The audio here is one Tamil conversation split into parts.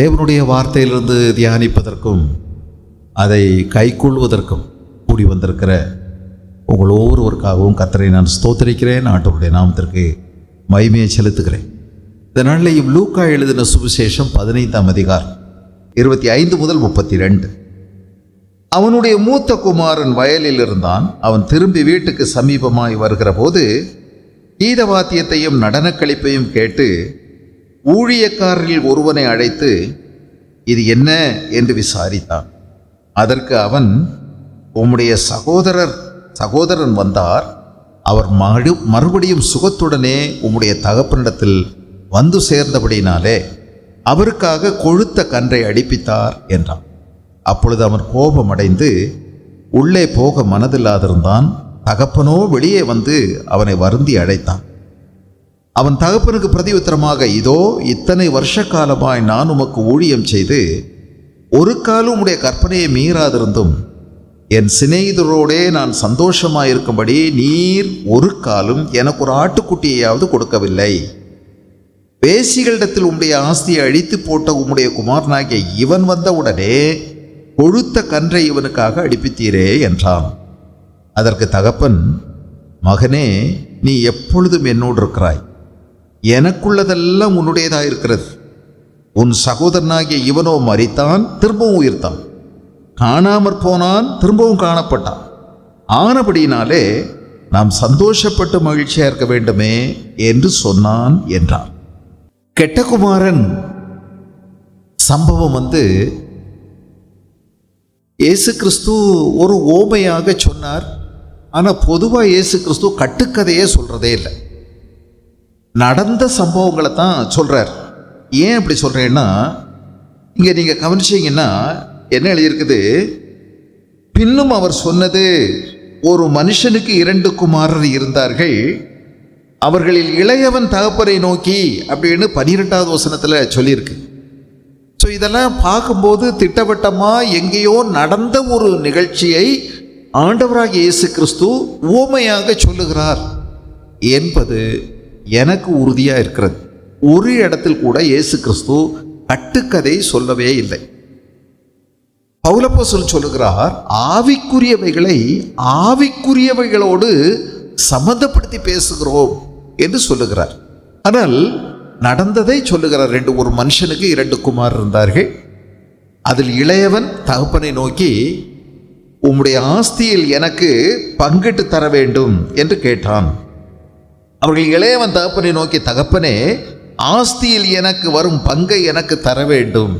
தேவனுடைய வார்த்தையிலிருந்து தியானிப்பதற்கும் அதை கைக்கொள்வதற்கும் கூடி வந்திருக்கிற உங்கள் ஒவ்வொருவருக்காகவும் கர்த்தரை நான் ஸ்தோத்திரிக்கிறேன். ஆண்டவருடைய நாமத்திற்கு மகிமையை செலுத்துகிறேன். இந்த நாளிலேயும் லூக்கா எழுதின சுவிசேஷம் 15ஆம் அதிகாரம் 25 முதல் 32. அவனுடைய மூத்த குமாரன் வயலில் இருந்தான். அவன் திரும்பி வீட்டுக்கு சமீபமாய் வருகிற போது கீதவாத்தியத்தையும் நடனக்களிப்பையும் கேட்டு ஊழியக்காரரில் ஒருவனை அழைத்து இது என்ன என்று விசாரித்தான். அதற்கு அவன், உம்முடைய சகோதரன் வந்தார். அவர் மறுபடியும் சுகத்துடனே உம்முடைய தகப்பனிடத்தில் வந்து சேர்ந்தபடினாலே அவருக்காக கொழுத்த கன்றை அடிப்பித்தார் என்றான். அப்பொழுது அவன் கோபமடைந்து உள்ளே போக மனதில்லாதிருந்தான். தகப்பனோ வெளியே வந்து அவனை வருந்தி அழைத்தான். அவன் தகப்பனுக்கு பிரதி உத்தரமாக, இதோ இத்தனை வருஷ காலமாய் நான் உமக்கு ஊழியம் செய்து ஒரு காலம் உம்முடைய கற்பனையை மீறாதிருந்தும் என் சிநேகிதரோடே நான் சந்தோஷமாயிருக்கும்படி நீர் ஒரு காலம் எனக்கு ஒரு ஆட்டுக்குட்டியையாவது கொடுக்கவில்லை. வேசிகளிடத்தில் உம்முடைய ஆஸ்தியை அழித்து போட்ட உம்முடைய குமாரனாகிய இவன் வந்தவுடனே கொழுத்த கன்றை இவனுக்காக அடிப்பித்தீரே என்றான். அதற்கு தகப்பன், மகனே, நீ எப்பொழுதும் என்னோடு இருக்கிறாய். எனக்குள்ளதெல்லாம் உன்னுடையதாக இருக்கிறது. உன் சகோதரனாகிய இவனோ மரித்தான், திரும்பவும் உயிர்த்தான். காணாமற் போனான், திரும்பவும் காணப்பட்டான். ஆனபடியினாலே நாம் சந்தோஷப்பட்டு மகிழ்ச்சியாக இருக்க வேண்டுமே என்று சொன்னான் என்றான். கெட்ட குமாரன் சம்பவம் இயேசு கிறிஸ்து ஒரு ஓமையாக சொன்னார். ஆனால் பொதுவாக இயேசு கிறிஸ்து கட்டுக்கதையே சொல்கிறதே இல்லை, நடந்த சம்பவங்களை தான் சொல்கிறார். ஏன் அப்படி சொல்கிறேன்னா, இங்கே நீங்கள் கவனிச்சிங்கன்னா என்ன எழுதியிருக்குது, பின்னும் அவர் சொன்னது, ஒரு மனுஷனுக்கு 2 குமாரர் இருந்தார்கள். அவர்களில் இளையவன் தகப்பனை நோக்கி அப்படின்னு 12வது வசனத்தில் சொல்லியிருக்கு. ஸோ இதெல்லாம் பார்க்கும்போது திட்டவட்டமாக எங்கேயோ நடந்த ஒரு நிகழ்ச்சியை ஆண்டவராகிய இயேசு கிறிஸ்து உவமையாக சொல்லுகிறார் என்பது எனக்கு உறுதியாக இருக்கிறது. ஒரு இடத்தில் கூட இயேசு கிறிஸ்து கட்டுக்கதை சொல்லவே இல்லை. பவுலப்போஸ்தலன் சொல்லுகிறார், ஆவிக்குரியவைகளை ஆவிக்குரியவைகளோடு சம்பந்தப்படுத்தி பேசுகிறோம் என்று சொல்லுகிறார். ஆனால் நடந்ததை சொல்லுகிறார். ஒரு மனுஷனுக்கு 2 குமாரர் இருந்தார்கள். அதில் இளையவன் தகப்பனை நோக்கி, உம்முடைய ஆஸ்தியில் எனக்கு பங்கிட்டு தர வேண்டும் என்று கேட்டான். அவர்கள் இளையவன் தகப்பனை நோக்கி, தகப்பனே, ஆஸ்தியில் எனக்கு வரும் பங்கை எனக்கு தர வேண்டும்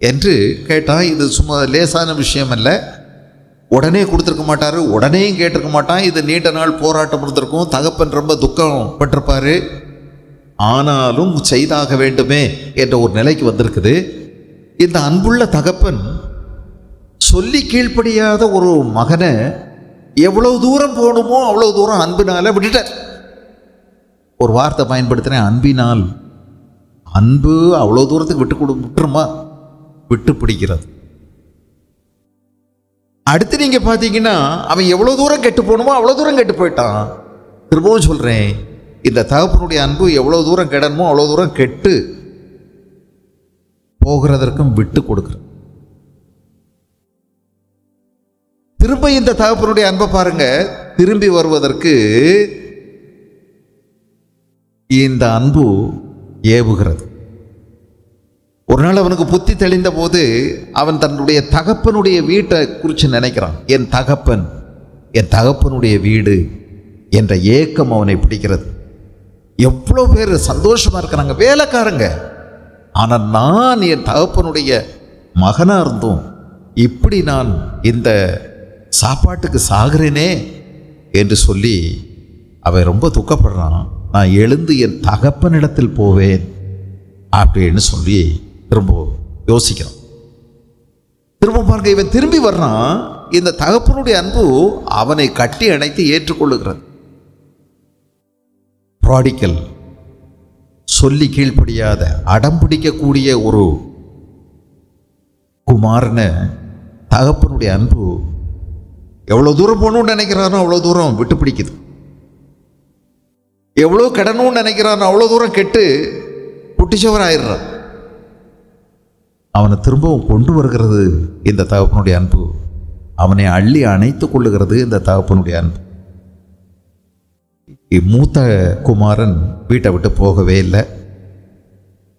என்று கேட்டான். இது சும்மா லேசான விஷயம் அல்ல. உடனே கொடுத்துருக்க மாட்டார், உடனேயும் கேட்டிருக்க மாட்டான். இது நீண்ட நாள் போராட்டம் இருந்திருக்கும். தகப்பன் ரொம்ப துக்கம் பட்டிருப்பார். ஆனாலும் செய்தாக வேண்டுமே என்ற ஒரு நிலைக்கு வந்திருக்குது. இந்த அன்புள்ள தகப்பன் சொல்லி கீழ்ப்படியாத ஒரு மகனை எவ்வளவு தூரம் போகணுமோ அவ்வளவு தூரம் அன்பினால விட்டுட்டார். ஒரு வார்த்தை பயன்படுத்தினேன், அன்பினால். அன்பு அவ்வளோ தூரத்துக்கு விட்டுருமா? விட்டு பிடிக்கிறது. அடுத்து நீங்க பார்த்தீங்கன்னா, அவன் எவ்வளோ தூரம் கெட்டு போகணுமோ அவ்வளோ தூரம் கெட்டு போயிட்டான். திரும்பவும் சொல்றேன், இந்த தகப்பனுடைய அன்பு எவ்வளோ தூரம் கெடணுமோ அவ்வளோ தூரம் கெட்டு போகிறதற்கும் விட்டு கொடுக்குற. திரும்ப இந்த தகப்பனுடைய அன்பை பாருங்க, திரும்பி வருவதற்கு இந்த அன்பு ஏவுகிறது. ஒரு நாள் அவனுக்கு புத்தி தெளிந்த போது அவன் தன்னுடைய தகப்பனுடைய வீட்டை குறித்து நினைக்கிறான். என் தகப்பனுடைய வீடு என்ற ஏக்கம் அவனை பிடிக்கிறது. எவ்வளோ பேர் சந்தோஷமா இருக்கிறாங்க, வேலைக்காரங்க. ஆனால் நான் என் தகப்பனுடைய மகனாக இருந்தும் இப்படி நான் இந்த சாப்பாட்டுக்கு சாகிறேனே என்று சொல்லி அவன் ரொம்ப துக்கப்படுறான். நான் எழுந்து என் தகப்பனிடத்தில் போவேன் அப்படின்னு சொல்லி திரும்ப யோசிக்கிறான். திரும்ப பாருங்க, இவன் திரும்பி வர்றான். இந்த தகப்பனுடைய அன்பு அவனை கட்டி அணைத்து ஏற்றுக்கொள்ளுகிறது. ப்ராடிக்கல், சொல்லி கீழ்ப்படியாத, அடம் பிடிக்கக்கூடிய ஒரு குமாரனை தகப்பனுடைய அன்பு எவ்வளோ தூரம் போகணும்னு நினைக்கிறானோ அவ்வளோ தூரம் விட்டு பிடிக்குது. எவ்வளோ கெடணும்னு நினைக்கிறானோ அவ்வளோ தூரம் கெட்டு குட்டிச்சவர் ஆயிடுறான். அவனை திரும்பவும் கொண்டு வருகிறது இந்த தகப்பனுடைய அன்பு. அவனை அள்ளி அணைத்து கொள்ளுகிறது இந்த தகப்பனுடைய அன்பு. மூத்த குமாரன் வீட்டை விட்டு போகவே இல்லை,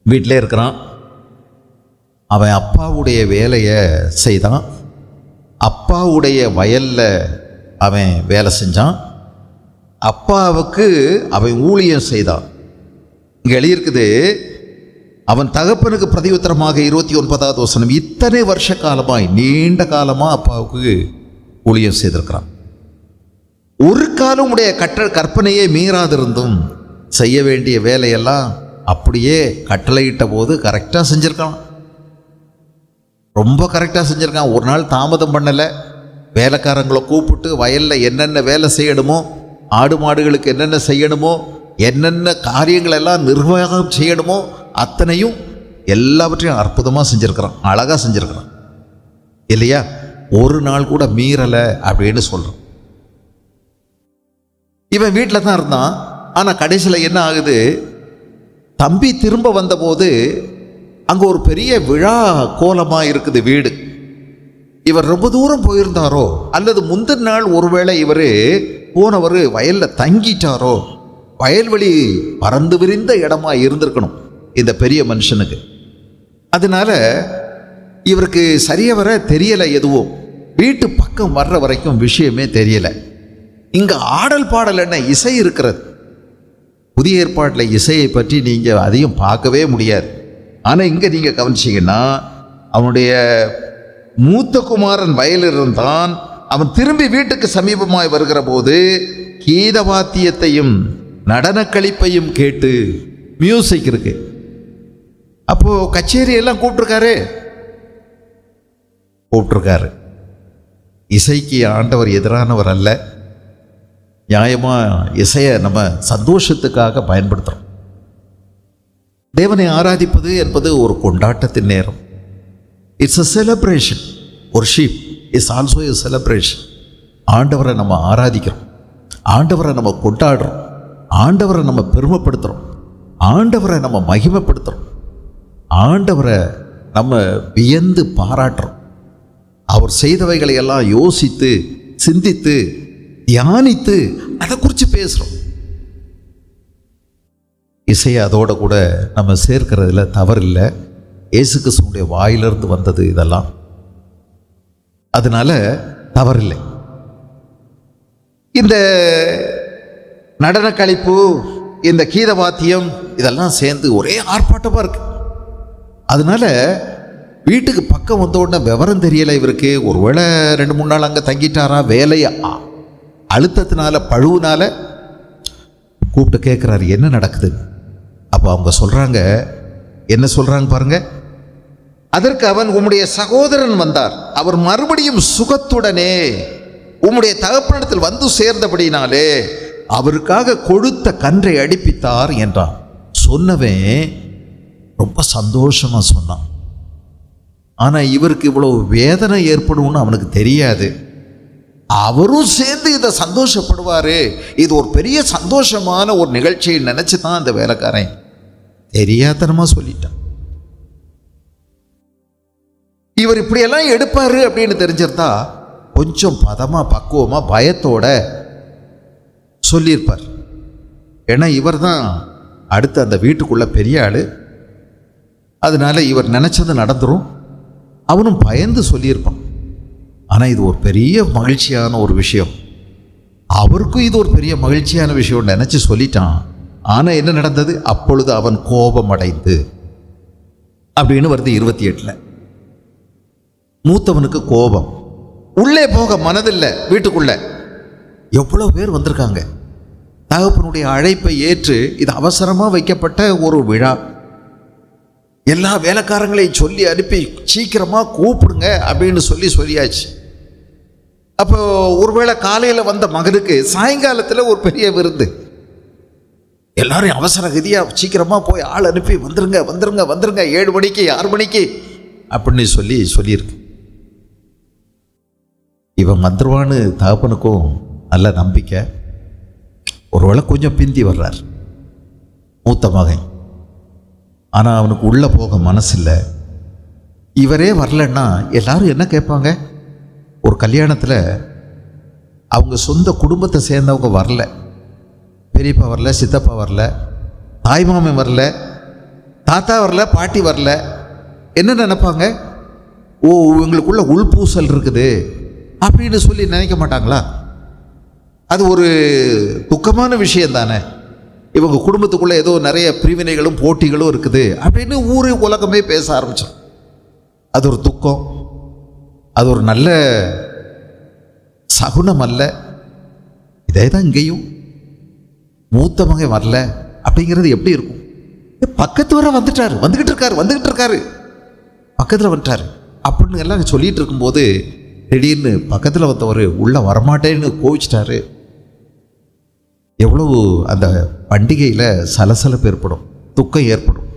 வீட்டிலே இருக்கிறான். அவன் அப்பாவுடைய வேலையை செய்தான், அப்பாவுடைய வயலில் அவன் வேலை செஞ்சான், அப்பாவுக்கு அவன் ஊழியம் செய்தான். இங்கே எழுதியிருக்குது, அவன் தகப்பனுக்கு பிரதியுத்தரமாக 29வது வசனம், இத்தனை வருஷ காலமாய் நீண்ட காலமாக அப்பாவுக்கு ஊழியம் செய்திருக்கிறான். ஒரு காலம் உடைய கற்பனையை மீறாதிருந்தும் செய்ய வேண்டிய வேலையெல்லாம் அப்படியே கட்டளையிட்ட போது கரெக்டாக செஞ்சுருக்கான், ரொம்ப கரெக்டாக செஞ்சுருக்கான். ஒரு நாள் தாமதம் பண்ணலை. வேலைக்காரங்களை கூப்பிட்டு வயலில் என்னென்ன வேலை செய்யணுமோ, ஆடு மாடுகளுக்கு என்னென்ன செய்யணுமோ, என்னென்ன காரியங்களெல்லாம் நிர்வாகம் செய்யணுமோ அத்தனையும் எல்லாவற்றையும் அற்புதமாக செஞ்சுருக்கிறான், அழகாக செஞ்சுருக்கிறான் இல்லையா? ஒரு நாள் கூட மீறலை அப்படின்னு சொல்கிறான். இவன் வீட்டில் தான் இருந்தான். ஆனால் கடைசியில் என்ன ஆகுது, தம்பி திரும்ப வந்தபோது அங்கே ஒரு பெரிய விழா கோலமாக இருக்குது வீடு. இவர் ரொம்ப தூரம் போயிருந்தாரோ அல்லது முந்தின நாள் ஒருவேளை இவர் போனவர் வயலில் தங்கிட்டாரோ, வயல்வெளி பறந்து விரிந்த இடமா இருந்திருக்கணும் இந்த பெரிய மனுஷனுக்கு. அதனால இவருக்கு சரிய வர தெரியலை, எதுவும் வீட்டு பக்கம் வர்ற வரைக்கும் விஷயமே தெரியலை. இங்கே ஆடல் பாடல் என்ன, இசை இருக்கிறது. புதிய ஏற்பாட்டில் இசையை பற்றி நீங்கள் அதையும் பார்க்கவே முடியாது. ஆனால் இங்கே நீங்கள் கவனிச்சிங்கன்னா, அவனுடைய மூத்த குமாரன் வயலில் இருந்தான். அவன் திரும்பி வீட்டுக்கு சமீபமாய் வருகிற போது கீதவாத்தியத்தையும் நடனக்களிப்பையும் கேட்டு, மியூசிக் இருக்கு, அப்போது கச்சேரியெல்லாம் கூப்பிட்டுருக்காரு. இசைக்கு ஆண்டவர் எதிரானவர் அல்ல. நியாயமாக இசையை நம்ம சந்தோஷத்துக்காக பயன்படுத்துகிறோம். தேவனை ஆராதிப்பது என்பது ஒரு கொண்டாட்டத்தின் நேரம். It's a celebration. Worship is also a celebration. ஆண்டவரை நம்ம ஆராதிக்கிறோம், ஆண்டவரை நம்ம கொண்டாடுறோம், ஆண்டவரை நம்ம பெருமைப்படுத்துகிறோம், ஆண்டவரை நம்ம மகிமைப்படுத்துகிறோம், ஆண்டவரை நம்ம வியந்து பாராட்டுறோம். அவர் செய்தவைகளை எல்லாம் யோசித்து சிந்தித்து தியானித்து அதை குறித்து பேசுகிறோம். இசையை அதோட கூட நம்ம சேர்க்கிறதுல தவறில்லை. இயேசு கிறிஸ்துவுடைய வாயிலிருந்து வந்தது இதெல்லாம், அதனால தவறில்லை. இந்த நடன கழிப்பு, இந்த கீதவாத்தியம் இதெல்லாம் சேர்ந்து ஒரே ஆர்ப்பாட்டமாக இருக்கு. அதனால வீட்டுக்கு பக்கம் வந்த உடனே விவரம் தெரியலை இவருக்கு. ஒருவேளை 2-3 நாள் அங்கே தங்கிட்டாரா, வேலையை அழுத்தத்தினால பழுவுனால கூப்பிட்டு கேட்குறாரு என்ன நடக்குது. அப்போ அவங்க சொல்கிறாங்க, என்ன சொல்கிறாங்க பாருங்க. அதற்கு அவன், உம்முடைய சகோதரன் வந்தார், அவர் மறுபடியும் சுகத்துடனே உம்முடைய தகப்பனிடத்தில் வந்து சேர்ந்தபடினாலே அவருக்காக கொடுத்த கன்றை அடிப்பித்தார் என்றான். சொன்னவன் ரொம்ப சந்தோஷமா சொன்னான். ஆனால் இவருக்கு இவ்வளவு வேதனை ஏற்படும்னு அவனுக்கு தெரியாது. அவரும் சேர்ந்து இதை சந்தோஷப்படுவார், இது ஒரு பெரிய சந்தோஷமான ஒரு நிகழ்ச்சியை நினச்சி தான் அந்த வேலைக்காரன் தெரியாதனமாக சொல்லிட்டான். இவர் இப்படியெல்லாம் எடுப்பார் அப்படின்னு தெரிஞ்சிருந்தா கொஞ்சம் பதமாக பக்குவமாக பயத்தோட சொல்லியிருப்பார். ஏன்னா இவர் தான் அடுத்து அந்த வீட்டுக்குள்ள பெரிய ஆள். அதனால இவர் நினச்சது நடந்துடும், அவனும் பயந்து சொல்லியிருப்பான். ஆனால் இது ஒரு பெரிய மகிழ்ச்சியான ஒரு விஷயம், அவருக்கும் இது ஒரு பெரிய மகிழ்ச்சியான விஷயம் நினச்சி சொல்லிட்டான். ஆனால் என்ன நடந்தது, அப்பொழுது அவன் கோபம் அடைந்து அப்படின்னு வருது 28. மூத்தவனுக்கு கோபம், உள்ளே போக மனதில்லை. வீட்டுக்குள்ள எவ்வளோ பேர் வந்திருக்காங்க. தகப்பனுடைய அழைப்பை ஏற்று இது அவசரமாக வைக்கப்பட்ட ஒரு விழா. எல்லா வேலைக்காரங்களையும் சொல்லி அனுப்பி சீக்கிரமாக கூப்பிடுங்க அப்படின்னு சொல்லியாச்சு. அப்போ ஒருவேளை காலையில் வந்த மகனுக்கு சாயங்காலத்தில் ஒரு பெரிய விருந்து. எல்லாரும் அவசர கதியாக சீக்கிரமாக போய் ஆள் அனுப்பி வந்துருங்க வந்துருங்க வந்துருங்க 7 மணிக்கு 6 மணிக்கு அப்படின்னு சொல்லியிருக்கு. இவன் வந்துருவான்னு தகப்பனுக்கும் நல்ல நம்பிக்கை. ஒருவேளை கொஞ்சம் பிந்தி வர்றார் மூத்த மகன். ஆனால் அவனுக்கு உள்ளே போக மனசில்லை. இவரே வரலன்னா எல்லாரும் என்ன கேட்பாங்க? ஒரு கல்யாணத்தில் அவங்க சொந்த குடும்பத்தை சேர்ந்தவங்க வரல, பெரியப்பா வரல, சித்தப்பா வரல, தாய்மாமன் வரல, தாத்தா வரல, பாட்டி வரல, என்ன நினைப்பாங்க? ஓ, இவங்களுக்குள்ள உள்பூசல் இருக்குது அப்படின்னு சொல்லி நினைக்க மாட்டாங்களா? அது ஒரு துக்கமான விஷயம் தானே. இவங்க குடும்பத்துக்குள்ளே ஏதோ நிறைய பிரிவினைகளும் போட்டிகளும் இருக்குது அப்படின்னு ஊர் உலகமே பேச ஆரம்பிச்சோம். அது ஒரு துக்கம், அது ஒரு நல்ல சகுனம் அல்ல. இதே தான் இங்கேயும் மூத்த மகன் வரல அப்படிங்கிறது எப்படி இருக்கும்? பக்கத்து வர வந்துக்கிட்டு இருக்காரு பக்கத்தில் வந்துட்டாரு அப்படின்னு எல்லாம் சொல்லிட்டு இருக்கும்போது திடீர்னு பக்கத்தில் வந்தவர் உள்ள வரமாட்டேன்னு கோவிச்சிட்டாரு. எவ்வளவு அந்த பண்டிகையில் சலசலப்பு ஏற்படும், துக்கம் ஏற்படும்.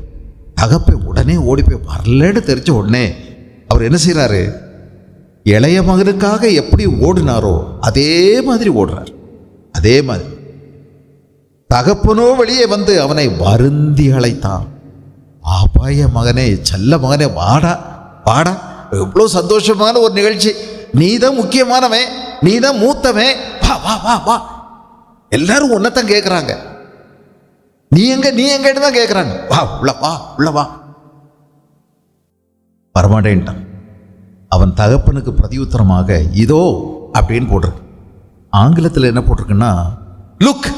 தகப்பை உடனே ஓடி போய் வரலன்னு தெரிஞ்ச உடனே அவர் என்ன செய்கிறாரு? இளைய மகனுக்காக எப்படி ஓடினாரோ அதே மாதிரி ஓடுறார். அதே மாதிரி தகப்பனோ வெளியே வந்து அவனை வருந்தி அழைத்தான். ஆபாய மகனே, செல்ல மகனே, வாடா வாடா, எவ்வளோ சந்தோஷமான ஒரு நிகழ்ச்சி, நீ தான் முக்கியமானவன், நீ தான் மூத்தவன், வா வா வா வா. எல்லாரும் ஒன்னத்தான் கேட்குறாங்க, நீ எங்கன்னு தான் கேட்குறாங்க. வா உள்ள வா. வரமாட்டேன்ட்டான். அவன் தகப்பனுக்கு பிரதியுத்தரமாக இதோ அப்படின்னு போட்டிருக்கு. ஆங்கிலத்தில் என்ன போட்டிருக்குன்னா லுக்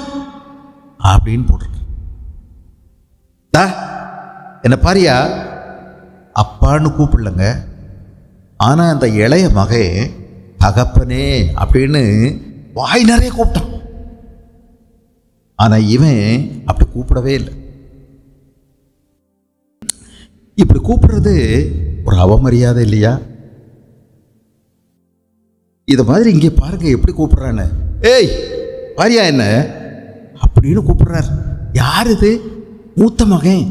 அப்படின்னு போட்டிருக்கு. என்ன பாரியா, அப்பான்னு கூப்பிடலங்க. ஆனால் அந்த இளைய மகன் தகப்பனே அப்படின்னு வாய் நிறைய கூப்பிட்டான். ஆனால் இவன் அப்படி கூப்பிடவே இல்லை. இப்படி கூப்பிடுறது ஒரு அவமரியாதை இல்லையா? இதை மாதிரி இங்கே பாருங்க எப்படி கூப்பிடுறான்னு. ஏய் பாரியா என்ன அப்படின்னு கூப்பிடுறாரு. யார் இது? மூத்த மகன்,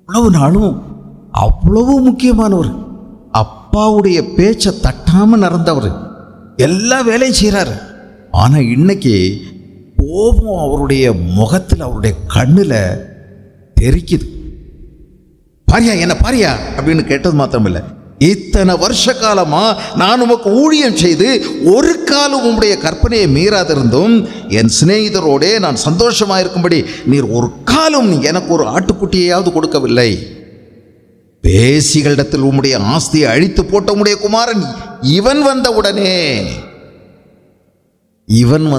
அவ்வளவு நாளும் அவ்வளவு முக்கியமானவர், அப்பாவுடைய பேச்சை தட்டாம நடந்தவர், எல்லா வேலையும் செய்கிறாரு. ஆனால் இன்னைக்கு கோபம் அவருடைய முகத்தில், அவருடைய கண்ணில் தெரிக்குது. பாரியா என்ன பாரியா அப்படின்னு கேட்டது மாத்திரமில்லை, இத்தனை வருஷ காலமா நான் உமக்கு ஊழியம் செய்து ஒரு காலம் உம்முடைய கற்பனையை மீறாதிருந்தும் என் சிநேகிதரோடே நான் சந்தோஷமாக இருக்கும்படி நீர் ஒரு காலம் எனக்கு ஒரு ஆட்டுக்குட்டியையாவது கொடுக்கவில்லை. பேசிகளிடத்தில் உம்முடைய ஆஸ்தியை அழித்து போட்ட உம்முடைய குமாரன் இவன்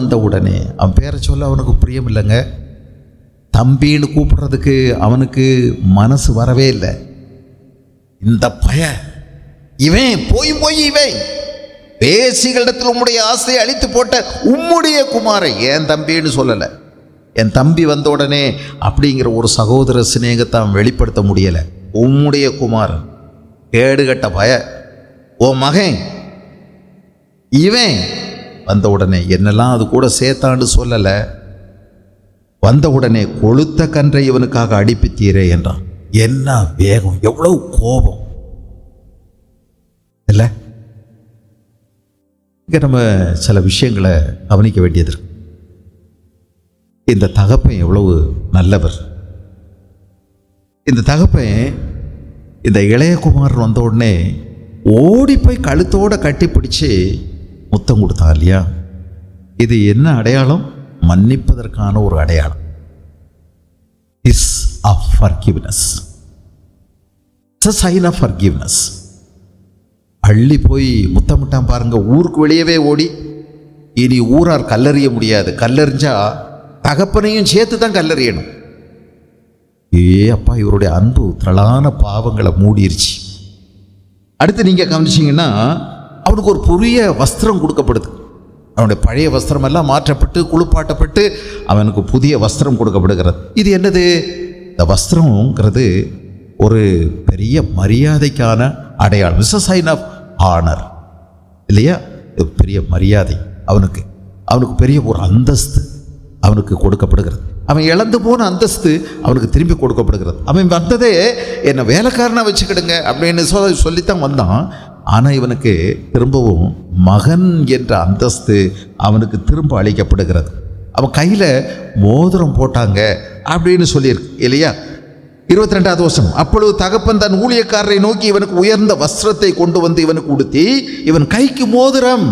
வந்தவுடனே அவன் பேரை சொல்ல அவனுக்கு பிரியம் இல்லைங்க. தம்பின்னு கூப்பிடுறதுக்கு அவனுக்கு மனசு வரவே இல்லை. இந்த இவன் இவன் பேசிகளிடத்தில் உம்முடைய ஆசையை அழித்து போட்ட உம்முடைய குமாரன் என் தம்பின்னு சொல்லலை. என் தம்பி வந்த உடனே அப்படிங்கிற ஒரு சகோதர சிநேகத்தை அவன் வெளிப்படுத்த முடியலை. உம்முடைய குமாரன், கேடுகட்ட ஓ மகன் இவன் வந்த உடனே என்னெல்லாம் அது கூட சேர்த்தான்னு சொல்லலை. வந்த உடனே கொளுத்த கன்றை இவனுக்காக அடிப்பித்தீரே என்றான். என்ன வேகம், எவ்வளவு கோபம் இல்லை? இங்கே நம்ம சில விஷயங்களை கவனிக்க வேண்டியது இருக்கு. இந்த தகப்பன் எவ்வளவு நல்லவர். இந்த தகப்பன் இந்த இளையகுமாரன் வந்த உடனே ஓடி போய் கழுத்தோட கட்டி பிடிச்சி முத்தம் கொடுத்தான் இல்லையா? இது என்ன அடையாளம்? மன்னிப்பதற்கான ஒரு அடையாளம். Is of forgiveness. It's a sign of forgiveness. அள்ளி போய் முத்தமிட்டான் பாருங்க. ஊருக்கு வெளியவே ஓடி, இனி ஊரார் கல்லறிய முடியாது, கல்லறிஞ்சா தகப்பனையும் சேர்த்து தான் கல்லறியணும். அப்பா, இவருடைய அன்பு திரளான பாவங்களை மூடிருச்சு. அடுத்து நீங்க கவனிச்சிங்கன்னா அவனுக்கு ஒரு புதிய வஸ்திரம் கொடுக்கப்படுது. அவனுடைய பழைய வஸ்திரம் எல்லாம் மாற்றப்பட்டு குளிப்பாட்டப்பட்டு அவனுக்கு புதிய வஸ்திரம் கொடுக்கப்படுகிறது. இது என்னது? இந்த வஸ்திரம்ங்கிறது ஒரு பெரிய மரியாதைக்கான அடையாளம். It's a sign of honor இல்லையா? பெரிய மரியாதை, அவனுக்கு பெரிய ஒரு அந்தஸ்து அவனுக்கு கொடுக்கப்படுகிறது. அவன் இழந்து போன அந்தஸ்து அவனுக்கு திரும்பி கொடுக்கப்படுகிறது. அவன் வந்ததே என்னை வேலைக்காரனாக வச்சுக்கிடுங்க அப்படின்னு சொல்லித்தான் வந்தான். ஆனால் இவனுக்கு திரும்பவும் மகன் என்ற அந்தஸ்து அவனுக்கு திரும்ப அளிக்கப்படுகிறது. அவன் கையில் மோதிரம் போட்டாங்க அப்படின்னு சொல்லியிருக்கு இல்லையா? 22வது வசனம். அப்பொழுது தகப்பன் தன் ஊழியக்காரரை நோக்கி, இவனுக்கு உயர்ந்த வஸ்திரத்தை கொண்டு வந்து இவனுக்கு உடுத்தி இவன் கைக்கு மோதிரம்.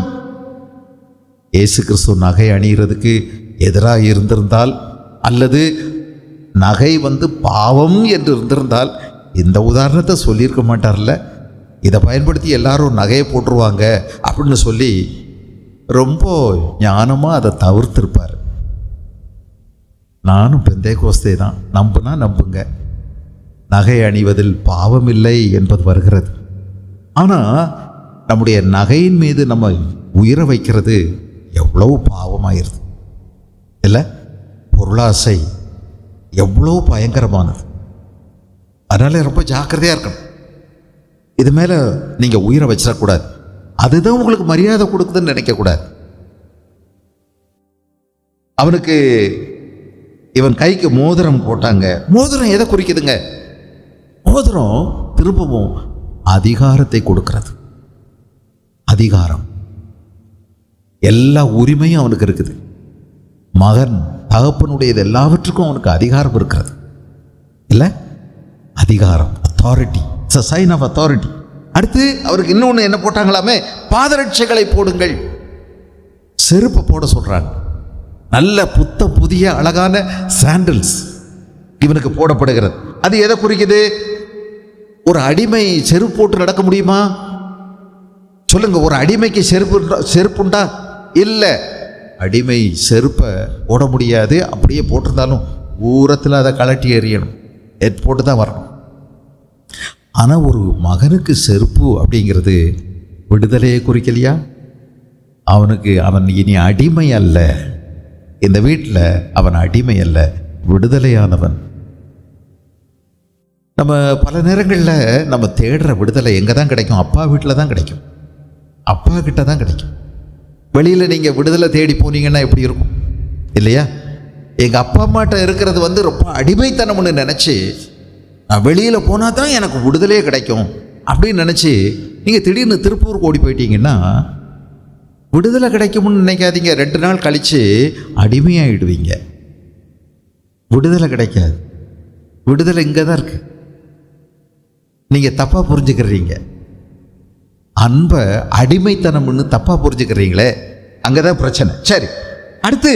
இயேசு கிறிஸ்து நகை அணிகிறதுக்கு எதிராக இருந்திருந்தால், அல்லது நகை பாவம் என்று இருந்திருந்தால் இந்த உதாரணத்தை சொல்லியிருக்க மாட்டார்ல. இதை பயன்படுத்தி எல்லாரும் நகையை போட்டுருவாங்க அப்படின்னு சொல்லி ரொம்ப ஞானமாக அதை தவிர்த்திருப்பார். நானும் பெந்தேகோஸ்தே தான், நம்புனா நம்புங்க, நகை அணிவதில் பாவம் இல்லை என்பது வருகிறது. ஆனால் நம்முடைய நகையின் மீது நம்ம உயிரை வைக்கிறது எவ்வளவு பாவமாயிருது இல்லை? பொருளாசை எவ்வளோ பயங்கரமானது. அதனால ரொம்ப ஜாக்கிரதையாக இருக்கணும். இது மேலே நீங்கள் உயிரை வச்சிடக்கூடாது. அதுதான் உங்களுக்கு மரியாதை கொடுக்குதுன்னு நினைக்கக்கூடாது. அவனுக்கு இவன் கைக்கு மோதிரம் போட்டாங்க. மோதிரம் எதை குறிக்குதுங்க? மோதிரம் திரும்பவும் அதிகாரத்தை கொடுக்கிறது. அதிகாரம், எல்லா உரிமையும் அவனுக்கு இருக்குது. மகன் தகப்பனுடையது எல்லாவற்றுக்கும் அவனுக்கு அதிகாரம் இருக்கிறது இல்லை? அதிகாரம், authority, it's a sign of authority. அடுத்து அவருக்கு இன்னொன்று என்ன போட்டாங்களாமே? பாதரட்சைகளை போடுங்கள். செருப்பை போட சொல்றாங்க. நல்ல புதிய அழகான சாண்டல்ஸ் இவனுக்கு போடப்படுகிறது. அது எதை குறிக்குது? ஒரு அடிமை செருப்பு போட்டு நடக்க முடியுமா? சொல்லுங்க. ஒரு அடிமைக்கு செருப்புண்டா? இல்லை. அடிமை செருப்பை போட முடியாது. அப்படியே போட்டிருந்தாலும் ஊரத்தில் அதை கலட்டி எறியணும், போட்டு தான் வரணும். ஆனால் ஒரு மகனுக்கு செருப்பு அப்படிங்கிறது விடுதலையை குறிக்கலையா? அவன் இனி அடிமை அல்ல. இந்த வீட்டில் அவன் அடிமை அல்ல, விடுதலையானவன். நம்ம பல நேரங்களில் நம்ம தேடுற விடுதலை எங்கே தான் கிடைக்கும்? அப்பா வீட்டில் தான் கிடைக்கும், அப்பா கிட்ட தான் கிடைக்கும். வெளியில் நீங்கள் விடுதலை தேடி போனீங்கன்னா எப்படி இருக்கும் இல்லையா? எங்கள் அப்பா அம்மாட்ட இருக்கிறது ரொம்ப அடிமைத்தனம்னு நினச்சி, நான் வெளியில் போனால் தான் எனக்கு விடுதலையே கிடைக்கும் அப்படின்னு நினச்சி நீங்கள் திடீர்னு திருப்பூருக்கு ஓடி போயிட்டீங்கன்னா விடுதலை கிடைக்கும்னு நினைக்காதீங்க. 2 நாள் கழித்து அடிமையாகிடுவீங்க. விடுதலை கிடைக்காது. விடுதலை இங்கே தான் இருக்கு. நீங்கள் தப்பாக புரிஞ்சுக்கிறீங்க. அன்பை அடிமைத்தனம்னு தப்பாக புரிஞ்சுக்கிறீங்களே, அங்கே தான் பிரச்சனை. சரி, அடுத்து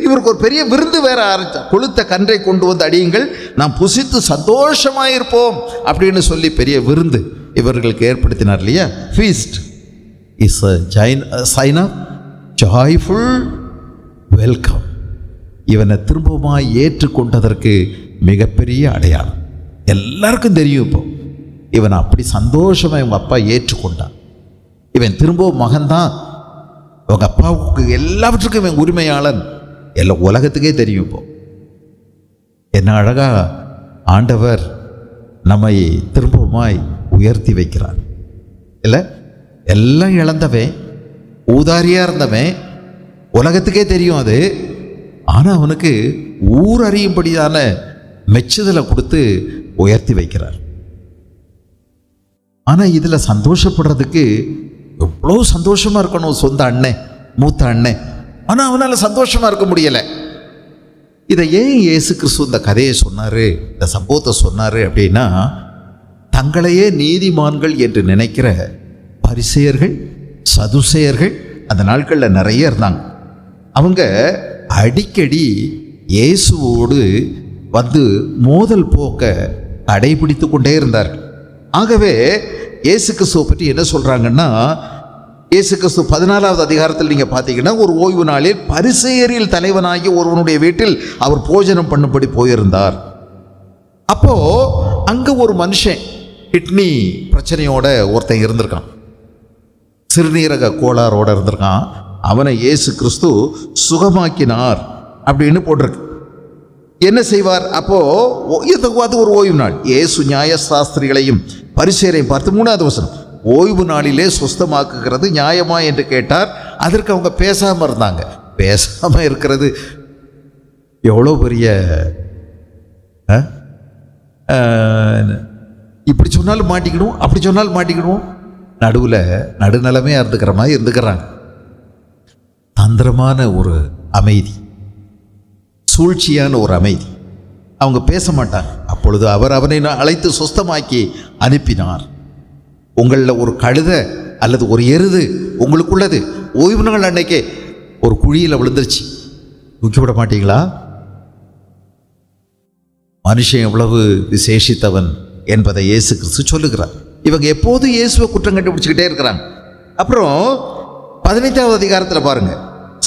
இவருக்கு ஒரு பெரிய விருந்து வேற ஆரம்பித்தார். கொளுத்த கன்றை கொண்டு வந்து அடியுங்கள், நாம் புசித்து சந்தோஷமாயிருப்போம் அப்படின்னு சொல்லி பெரிய விருந்து இவர்களுக்கு ஏற்படுத்தினார் இல்லையா? Feast is a sign of joyful welcome. இவனை திரும்பவுமாய் ஏற்றுக்கொண்டதற்கு மிகப்பெரிய அடையாளம். எல்லாருக்கும் தெரியும் இப்போ இவன் அப்படி சந்தோஷமாக இவங்க அப்பா ஏற்றுக்கொண்டான். இவன் திரும்பவும் மகன்தான், அவங்க அப்பாவுக்கு எல்லாவற்றுக்கும் இவன் உரிமையாளன், எல்லா உலகத்துக்கே தெரியும். இப்போ என்ன அழகா ஆண்டவர் நம்மை திரும்பவுமாய் உயர்த்தி வைக்கிறார் இல்லை? எல்லாம் இழந்தவன், ஊதாரியாக இருந்தவன், உலகத்துக்கே தெரியும் அது. ஆனால் அவனுக்கு ஊர் அறியும்படியான மெச்சுதலை கொடுத்து உயர்த்தி வைக்கிறார். ஆனால் இதில் சந்தோஷப்படுறதுக்கு எவ்வளோ சந்தோஷமாக இருக்கணும் சொந்த அண்ணன், மூத்த அண்ணன். ஆனால் அவனால் சந்தோஷமாக இருக்க முடியலை. இதை ஏன் இயேசு கிறிஸ்து இந்த கதையை சொன்னார், இந்த சம்பவத்தை சொன்னார் அப்படின்னா, தங்களையே நீதிமான்கள் என்று நினைக்கிற பரிசேயர்கள், சதுசேயர்கள் அந்த நாட்களில் நிறைய இருந்தாங்க. அவங்க அடிக்கடி இயேசுவோடு மோதல் போக்க கடைபிடித்து கொண்டே இருந்தார்கள். ஆகவே இயேசு கிறிஸ்துவை பற்றி என்ன சொல்கிறாங்கன்னா, இயேசு கிறிஸ்து 14வது அதிகாரத்தில் நீங்கள் பார்த்தீங்கன்னா, ஒரு ஓய்வு நாளில் பரிசேயரில் தலைவனாகிய ஒருவனுடைய வீட்டில் அவர் போஜனம் பண்ணும்படி போயிருந்தார். அப்போது அங்கே ஒரு மனுஷன் கிட்னி பிரச்சனையோட ஒருத்தன் இருந்திருக்கான், சிறுநீரக கோளாறோடு இருந்திருக்கான். அவனை இயேசு கிறிஸ்து சுகமாக்கினார் அப்படின்னு போட்டிருக்கு. என்ன செய்வார் அப்போது? அது ஒரு ஓய்வு நாள். இயேசு நியாயசாஸ்திரிகளையும் பரிசேயரையும் பார்த்து, 3வது வசனம், ஓய்வு நாளிலே சுஸ்தமாக்குகிறது நியாயமா என்று கேட்டார். அதற்கு அவங்க பேசாமல் இருந்தாங்க. பேசாமல் இருக்கிறது எவ்வளோ பெரிய, இப்படி சொன்னாலும் மாட்டிக்கணும், அப்படி சொன்னாலும் மாட்டிக்கணும், நடுநிலைமையாக இருந்துக்கிற மாதிரி இருந்துக்கிறாங்க. தந்திரமான ஒரு அமைதி, சூழ்ச்சியான ஒரு அமைதி. அவங்க பேச மாட்டாங்க. அப்பொழுது அவர் அவனை அழைத்து சுஸ்தமாக்கி அனுப்பினார். உங்களில் ஒரு கழுதை அல்லது ஒரு எருது உங்களுக்குள்ளது ஓய்வு நாள் அன்னைக்கே ஒரு குழியில் விழுந்துருச்சு, தூக்கி விட மாட்டீங்களா? மனுஷன் எவ்வளவு விசேஷித்தவன் என்பதை இயேசு கிறிஸ்து சொல்லுகிறார். இவங்க எப்போதும் இயேசுவை குற்றம் கண்டுபிடிச்சிக்கிட்டே இருக்கிறாங்க. அப்புறம் 15வது அதிகாரத்தில் பாருங்க,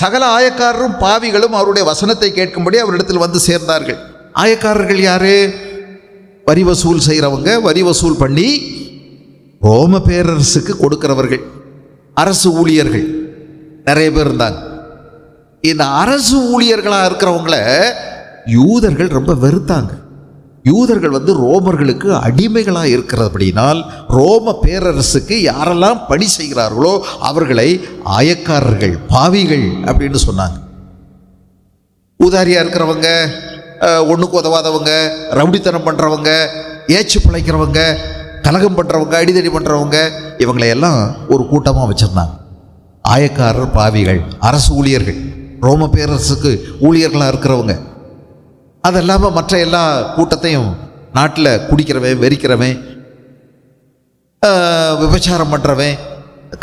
சகல ஆயக்காரரும் பாவிகளும் அவருடைய வசனத்தை கேட்கும்படி அவரிடத்தில் வந்து சேர்ந்தார்கள். ஆயக்காரர்கள் யாரு? வரி வசூல் செய்கிறவங்க, வரி வசூல் பண்ணி ரோம பேரரசுக்கு கொடுக்கிறவர்கள், அரசு ஊழியர்கள் நிறைய பேர் இருந்தாங்க. இந்த அரசு ஊழியர்களாக இருக்கிறவங்கள யூதர்கள் ரொம்ப வெறுத்தாங்க. யூதர்கள் ரோமர்களுக்கு அடிமைகளாக இருக்கிறபடினால் ரோம பேரரசுக்கு யாரெல்லாம் பணி செய்கிறார்களோ அவர்களை ஆயக்காரர்கள், பாவிகள் அப்படின்னு சொன்னாங்க. ஊதாரியாக இருக்கிறவங்க, ஒன்றுக்கு உதவாதவங்க, ரவுடித்தனம் பண்ணுறவங்க, ஏச்சு பிழைக்கிறவங்க, கலகம் பண்ணுறவங்க, அடிதடி பண்ணுறவங்க, இவங்களையெல்லாம் ஒரு கூட்டமாக வச்சுருந்தாங்க. ஆயக்காரர், பாவிகள், அரசு ஊழியர்கள், ரோம பேரரசுக்கு ஊழியர்களாக இருக்கிறவங்க. அது இல்லாமல் மற்ற எல்லா கூட்டத்தையும், நாட்டில் குடிக்கிறவன், வெறிக்கிறவன், விபச்சாரம் பண்ணுறவன்,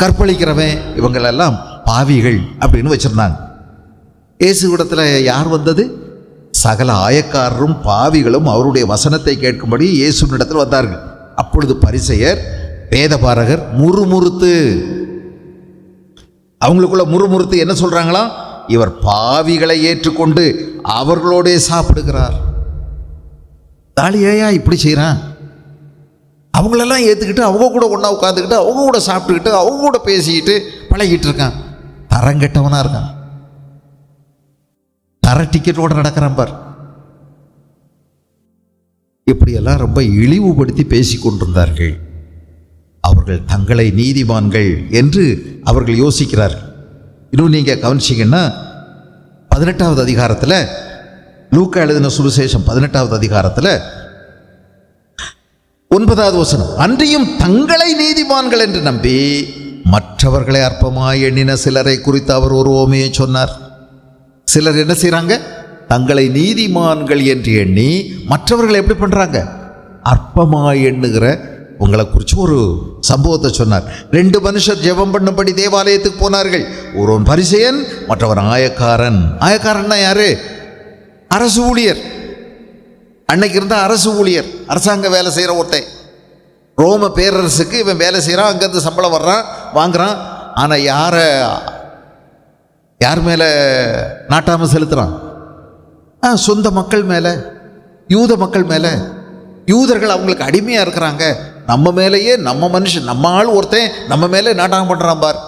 கற்பழிக்கிறவன், இவங்களெல்லாம் பாவிகள் அப்படின்னு வச்சுருந்தாங்க. இயேசுவிடத்தில் யார் வந்தது? சகல ஆயக்காரரும் பாவிகளும் அவருடைய வசனத்தை கேட்கும்படி இயேசுவினிடத்தில் வந்தார்கள். அப்பொழுது பரிசேயர், வேதபாரகர் முறுமுறுத்து, அவங்களுக்குள்ள முறுமுறுத்து என்ன சொல்கிறாங்களாம்? இவர் பாவிகளை ஏற்றுக்கொண்டு அவர்களோடே சாப்பிடுகிறார். தாலியா இப்படி செய்கிறான்? அவங்களெல்லாம் ஏற்றுக்கிட்டு அவங்க கூட ஒன்றா உட்காந்துக்கிட்டு அவங்க கூட சாப்பிட்டுக்கிட்டு அவங்க கூட பேசிக்கிட்டு பழகிட்டு இருக்கான். தரங்கெட்டவனாக இருக்கான். தர டிக்கெட்டோடு நடக்கிறான் பார். இப்படியெல்லாம் ரொம்ப இழிவுபடுத்தி பேசி கொண்டிருந்தார்கள். அவர்கள் தங்களை நீதிமான்கள் என்று அவர்கள் யோசிக்கிறார்கள். இன்னும் நீங்கள் கவனிச்சிங்கன்னா 18வது அதிகாரத்தில், லூக்கா எழுதின சுவிசேஷம் 18வது அதிகாரத்தில் 9வது வசனம், அன்றியும் தங்களை நீதிமான்கள் என்று நம்பி மற்றவர்களை அற்பமாய் எண்ணின சிலரை குறித்து அவர் ஒரு ஓமையை சொன்னார். சிலர் என்ன செய்கிறாங்க? தங்களை நீதிமான்கள் என்று எண்ணி மற்றவர்களை எப்படி பண்ணுறாங்க? அற்பமாய் எண்ணுகிற உங்களை குறித்து ஒரு சம்பவத்தை சொன்னார். 2 மனுஷர் ஜெபம் பண்ணும்படி தேவாலயத்துக்கு போனார்கள். ஒருவன் பரிசேயன், மற்றவன் ஆயக்காரன். ஆயக்காரன்னா யாரு? அரசு ஊழியர். அன்னைக்கு இருந்த அரசு ஊழியர், அரசாங்க வேலை செய்கிற ஒருத்தன். ரோம பேரரசுக்கு இவன் வேலை செய்கிறான், அங்கேருந்து சம்பளம் வர்றான், வாங்குறான். ஆனால் யார் மேலே நாட்டாமல் செலுத்துகிறான்? சொந்த மக்கள் மேலே, யூத மக்கள் மேலே. யூதர்கள் அவங்களுக்கு அடிமையாக இருக்கிறாங்க. நம்ம மேலேயே, நம்ம மனுஷன், நம்ம ஆள் ஒருத்தன் நம்ம மேலே நாட்டாகம் பண்ணுறான் பார்.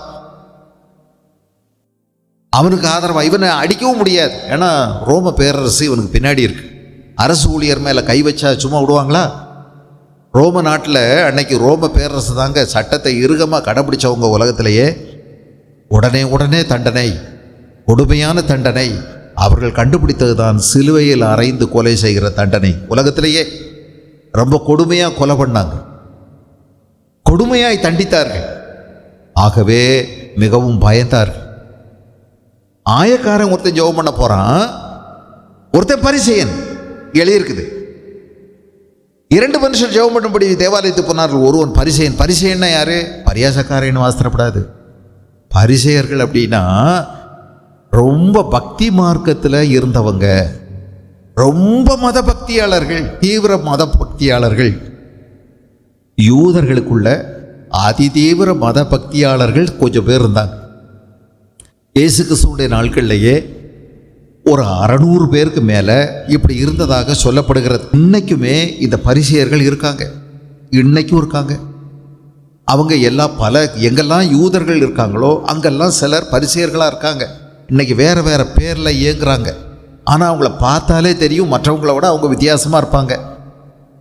அவனுக்கு ஆதரவாக இவனை அடிக்கவும் முடியாது. ஏன்னா ரோம பேரரசு இவனுக்கு பின்னாடி இருக்கு. அரசு ஊழியர் மேலே கை வச்சா சும்மா விடுவாங்களா? ரோம நாட்டில் அன்னைக்கு ரோம பேரரசு தாங்க சட்டத்தை இறுகமாக கடைப்பிடிச்சவங்க உலகத்திலேயே. உடனே தண்டனை, கொடுமையான தண்டனை. அவர்கள் கண்டுபிடித்தது தான் சிலுவையில் அறைந்து கொலை செய்கிற தண்டனை. உலகத்திலேயே ரொம்ப கொடுமையாக கொலை பண்ணாங்க, கொடுமையாய் தண்டித்தார்கள். ஆகவே மிகவும் பயந்தார்கள். ஆயக்காரன் ஒருத்தன் ஜெபம் பண்ண போகிறான், ஒருத்தன் பரிசேயன். எழுதியிருக்குது, 2 மனுஷர் ஜெபம் பண்ணும்படி தேவாலயத்துக்கு போனார்கள். ஒருவன் பரிசேயன். பரிசேயன்னா யாரு? பரியாசக்காரன்னு வாசித்தப்படாது. பரிசேயர்கள் அப்படின்னா ரொம்ப பக்தி மார்க்கத்தில் இருந்தவங்க, ரொம்ப மத பக்தியாளர்கள், தீவிர மத பக்தியாளர்கள். யூதர்களுக்குள்ள அதிதீவிர மத பக்தியாளர்கள் கொஞ்சம் பேர் இருந்தாங்க. இயேசு கிறிஸ்துவுடைய நாட்கள்லேயே ஒரு 600 பேருக்கு மேலே இப்படி இருந்ததாக சொல்லப்படுகிறது. இன்னைக்குமே இந்த பரிசேயர்கள் இருக்காங்க, இன்னைக்கும் இருக்காங்க. அவங்க எங்கெல்லாம் யூதர்கள் இருக்காங்களோ அங்கெல்லாம் சிலர் பரிசேயர்களாக இருக்காங்க. இன்னைக்கு வேறு வேறு பேரில் இயங்குறாங்க. ஆனால் அவங்கள பார்த்தாலே தெரியும் மற்றவங்கள விட அவங்க வித்தியாசமாக இருப்பாங்க.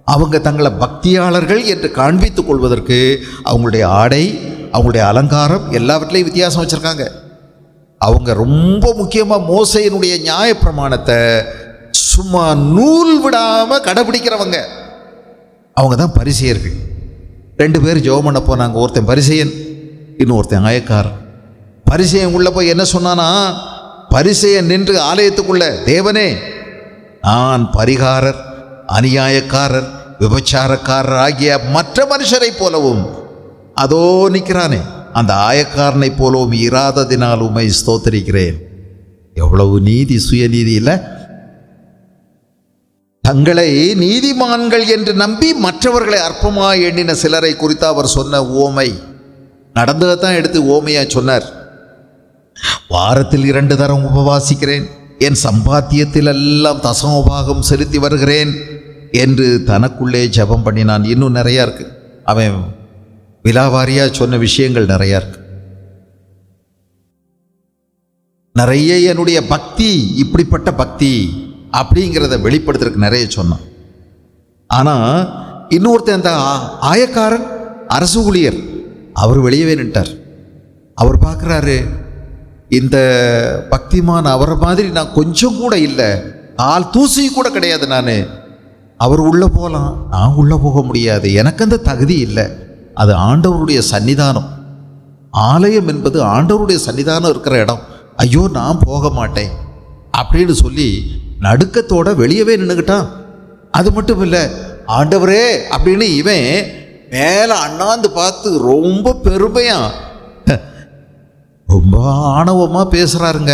அவங்க தங்களை பக்தியாளர்கள் என்று காண்பித்துக் கொள்வதற்கு அவங்களுடைய ஆடை, அவங்களுடைய அலங்காரம் எல்லாவற்றிலையும் வித்தியாசம் வச்சுருக்காங்க. அவங்க ரொம்ப முக்கியமாக மோசையினுடைய நியாயப்பிரமாணத்தை சும்மா நூல் விடாமல் கடைபிடிக்கிறவங்க. அவங்க தான் பரிசேயர்கள். 2 பேர் ஜெபம் பண்ண போனாங்க. ஒருத்தன் பரிசேயன், இன்னொருத்தன் ஆயக்காரன். பரிசேயன் உள்ள போய் என்ன சொன்னானா? பரிசேயன் நின்று ஆலயத்துக்குள்ள, தேவனே, நான் பரிகாரர், அநியாயக்காரர், விபச்சாரக்காரர் ஆகிய மற்ற மனுஷரை போலவும் அதோ நிற்கிறானே அந்த ஆயக்காரனை போலவும் இராததினால் உம்மை ஸ்தோத்திரிக்கிறேன். எவ்வளவு நீதி, சுயநீதி இல்லை? தங்களை நீதிமான்கள் என்று நம்பி மற்றவர்களை அற்பமாய் எண்ணின சிலரை குறித்து அவர் சொன்ன ஓமை நடந்ததான் எடுத்து ஓமையா சொன்னார். வாரத்தில் 2 தரம் உபவாசிக்கிறேன், என் சம்பாத்தியத்தில் எல்லாம் தசமபாகம் செலுத்தி வருகிறேன் என்று தனக்குள்ளே ஜெபம் பண்ணினான். இன்னும் நிறையா இருக்கு. அவன் விலாவாரியா சொன்ன விஷயங்கள் நிறையா இருக்கு. நிறைய என்னுடைய பக்தி இப்படிப்பட்ட பக்தி அப்படிங்கிறத வெளிப்படுத்துறதுக்கு நிறைய சொன்னான். ஆனால் இன்னொருத்தன் அந்த ஆயக்காரன், அரசு ஊழியர், அவர் வெளியவே நின்ட்டார். அவர் பார்க்குறாரு, இந்த பக்திமான் அவரை மாதிரி நான் கொஞ்சம் கூட இல்லை, ஆள் தூசி கூட கிடையாது. அவர் உள்ளே போகலாம், நான் உள்ளே போக முடியாது, எனக்கு அந்த தகுதி இல்லை. அது ஆண்டவருடைய சன்னிதானம். ஆலயம் என்பது ஆண்டவருடைய சன்னிதானம் இருக்கிற இடம். ஐயோ நான் போக மாட்டேன் அப்படின்னு சொல்லி நடுக்கத்தோட வெளியவே நின்றுக்கிட்டான். அது மட்டும் இல்லை, ஆண்டவரே அப்படின்னு இவன் மேலே அண்ணாந்து பார்த்து ரொம்ப பெருமையா ரொம்ப ஆணவமாக பேசுகிறாருங்க.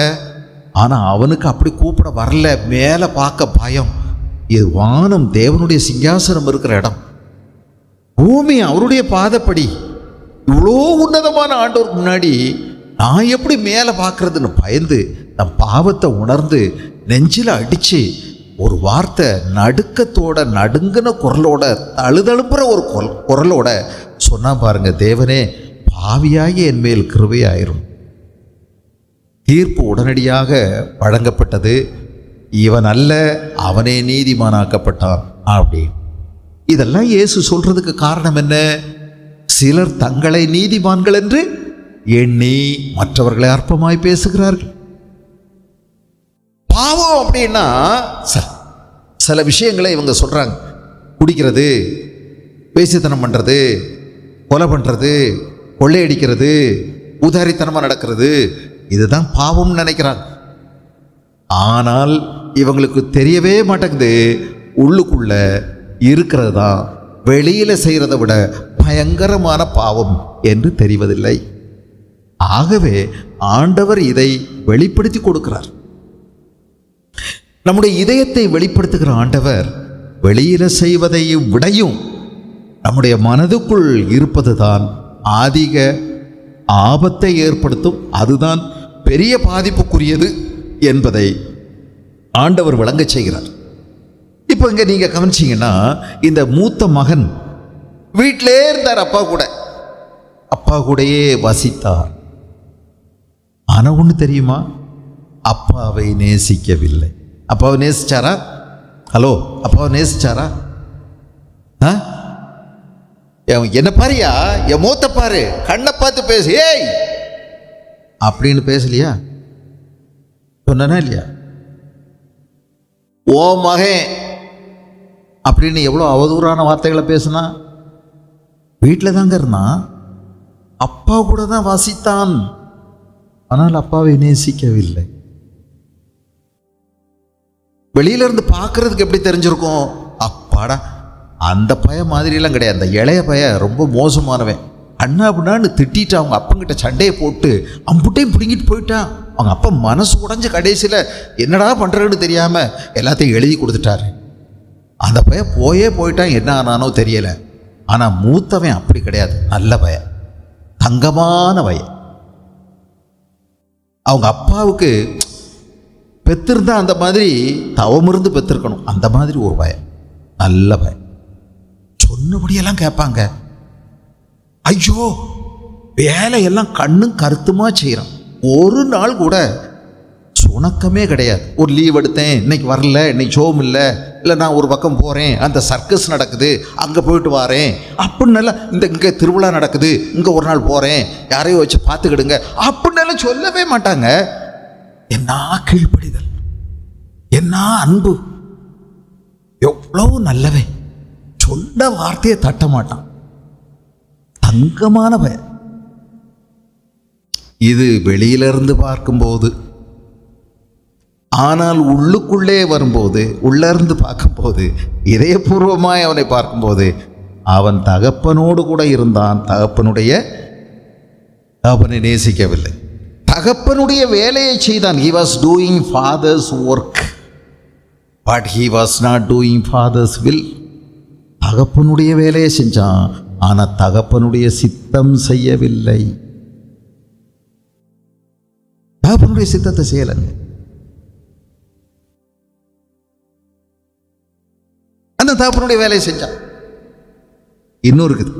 ஆனால் அவனுக்கு அப்படி கூப்பிட வரல, மேலே பார்க்க பயம். இது வானம், தேவனுடைய சிங்காசனம் இருக்கிற இடம், பூமி அவருடைய பாதப்படி. இவ்வளோ உன்னதமான ஆண்டவருக்கு முன்னாடி நான் எப்படி மேலே பார்க்கறதுன்னு பயந்து தன் பாவத்தை உணர்ந்து நெஞ்சில் அடித்து ஒரு வார்த்தை நடுக்கத்தோட, நடுங்கின குரலோட, தழுதழுப்புற ஒரு குரலோட சொன்னா பாருங்க, தேவனே பாவியாகி என் மேல் கிருபையாயிரும். தீர்ப்பு உடனடியாக வழங்கப்பட்டது. இவன் அல்ல, அவனே நீதிமானாக்கப்பட்டான். அப்படி இதெல்லாம் இயேசு சொல்றதுக்கு காரணம் என்ன? சிலர் தங்களை நீதிமான்கள் என்று எண்ணி மற்றவர்களை அற்பமாய் பேசுகிறார்கள். பாவம் அப்படின்னா சில விஷயங்களை இவங்க சொல்றாங்க. குடிக்கிறது, வேசித்தனம் பண்றது, கொலை பண்றது, கொள்ளையடிக்கிறது, உதாரித்தனமாக நடக்கிறது, இதுதான் பாவம்னு நினைக்கிறாங்க. ஆனால் இவங்களுக்கு தெரியவே மாட்டேங்குது, உள்ளுக்குள்ள இருக்கிறது தான் வெளியில் செய்கிறத விட பயங்கரமான பாவம் என்று தெரிவதில்லை. ஆகவே ஆண்டவர் இதை வெளிப்படுத்தி கொடுக்கிறார். நம்முடைய இதயத்தை வெளிப்படுத்துகிற ஆண்டவர் வெளியில செய்வதை விடையும் நம்முடைய மனதுக்குள் இருப்பது தான் அதிக ஆபத்தை ஏற்படுத்தும், அதுதான் பெரிய பாதிப்புக்குரியது என்பதை ஆண்டவர் விளங்க செய்கிறார். இப்போ இங்கே நீங்கள் கவனிச்சிங்கன்னா, இந்த மூத்த மகன் வீட்டிலே இருந்தார், அப்பா கூடயே வசித்தார். ஆனால் ஒன்று தெரியுமா, அப்பாவை நேசிக்கவில்லை. அப்பாவை நேசிச்சாரா? ஹலோ, அப்பாவை நேசிச்சாரா? என்ன பாரியா, என் மூத்த பாரு, கண்ணை பார்த்து பேசு, ஏய் அப்படின்னு பேசலையா? சொன்னா இல்லையா? ஓ மகன் அப்படின்னு எவ்வளோ அவதூறான வார்த்தைகளை பேசுனா. வீட்டில் தாங்க இருந்தான், அப்பா கூட தான் வாசித்தான், ஆனால் அப்பாவை நேசிக்கவில்லை. வெளியிலேருந்து பார்க்கறதுக்கு எப்படி தெரிஞ்சிருக்கும்? அப்பாடா, அந்த பையன் மாதிரிலாம் கிடையாது, அந்த இளைய பையன் ரொம்ப மோசமானவன், அண்ணா அப்படின்னான்னு திட்டிட்டு அவங்க அப்பங்கிட்ட சண்டையை போட்டு அம்புட்டையும் பிடுங்கிட்டு போயிட்டான். அவங்க அப்பா மனசு உடைஞ்ச கடைசியில் என்னடா பண்ணுறதுன்னு தெரியாமல் எல்லாத்தையும் எழுதி கொடுத்துட்டாரு. அந்த பையன் போயிட்டான், என்ன ஆனானோ தெரியலை. ஆனால் மூத்தவன் அப்படி கிடையாது, நல்ல பையன், தங்கமான பையன். அவங்க அப்பாவுக்கு பெற்றிருந்தா அந்த மாதிரி தவமிருந்து பெற்றிருக்கணும், அந்த மாதிரி ஒரு பையன், நல்ல பையன். சொன்னபடியெல்லாம் கேட்பாங்க. ஐயோ, வேலையெல்லாம் கண்ணும் கருத்துமா செய்கிறான், ஒரு நாள் கூட சுணக்கமே கிடையாது. ஒரு லீவ் எடுத்தேன், இன்னைக்கு வரல, இன்னைக்கு ஷோவும் இல்லை, இல்லை நான் ஒரு பக்கம் போகிறேன், அந்த சர்க்கஸ் நடக்குது அங்கே போயிட்டு வரேன் அப்படின்னெல்லாம், இங்கே திருவிழா நடக்குது இங்கே ஒரு நாள் போகிறேன், யாரையும் வச்சு பார்த்துக்கிடுங்க அப்படின்னெல்லாம் சொல்லவே மாட்டாங்க. என்ன கீழ்ப்படிதல், என்ன அன்பு, எவ்வளவு நல்லவே, சொன்ன வார்த்தையை தட்ட மாட்டான், தங்கமான பையன். இது வெளியிலிருந்து பார்க்கும்போது. ஆனால் உள்ளுக்குள்ளே வரும்போது, உள்ளிருந்து பார்க்கும்போது, இதயபூர்வமாய் அவனை பார்க்கும்போது, அவன் தகப்பனோடு கூட இருந்தான். தகப்பனை நேசிக்கவில்லை. தகப்பனுடைய வேலையை செய்தான். he was doing father's work but he was not doing father's will. தகப்பனுடைய வேலையை செஞ்சான், ஆனால் தகப்பனுடைய சித்தம் செய்யவில்லை. தகப்பனுடைய சித்தத்தை செய்யலைங்க. அந்த தகப்பனுடைய வேலையை செஞ்சான். இன்னும் இருக்குது.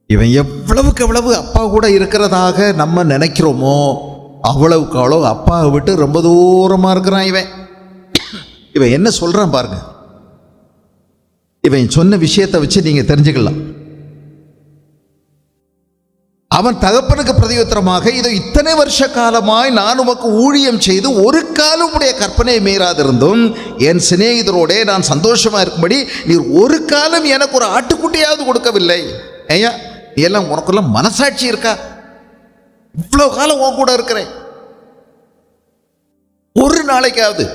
இவன் எவ்வளவுக்கு எவ்வளவு அப்பா கூட இருக்கிறதாக நம்ம நினைக்கிறோமோ அவ்வளவுக்கு அவ்வளவு அப்பாவை விட்டு ரொம்ப தூரமா இருக்கிறான். இவன் என்ன சொல்றான் பாருங்க. இவன் சொன்ன விஷயத்தை வச்சு நீங்க தெரிஞ்சுக்கலாம். அவன் தகப்பனுக்கு பிரதியுத்தரமாக, இதோ இத்தனை வருஷ காலமாய் நான் உமக்கு ஊழியம் செய்து ஒரு காலம் உடைய கற்பனையை மீறாதிருந்தும் என் சிநேகிதரோடே நான் சந்தோஷமா இருக்கும்படி நீர் ஒரு காலம் எனக்கு ஒரு ஆட்டுக்குட்டியாவது கொடுக்கவில்லை. ஐயா, நீ எல்லாம் உனக்குள்ள மனசாட்சி இருக்கா? இவ்வளவு காலம் உன் கூட இருக்கிறேன், ஒரு நாளைக்காவது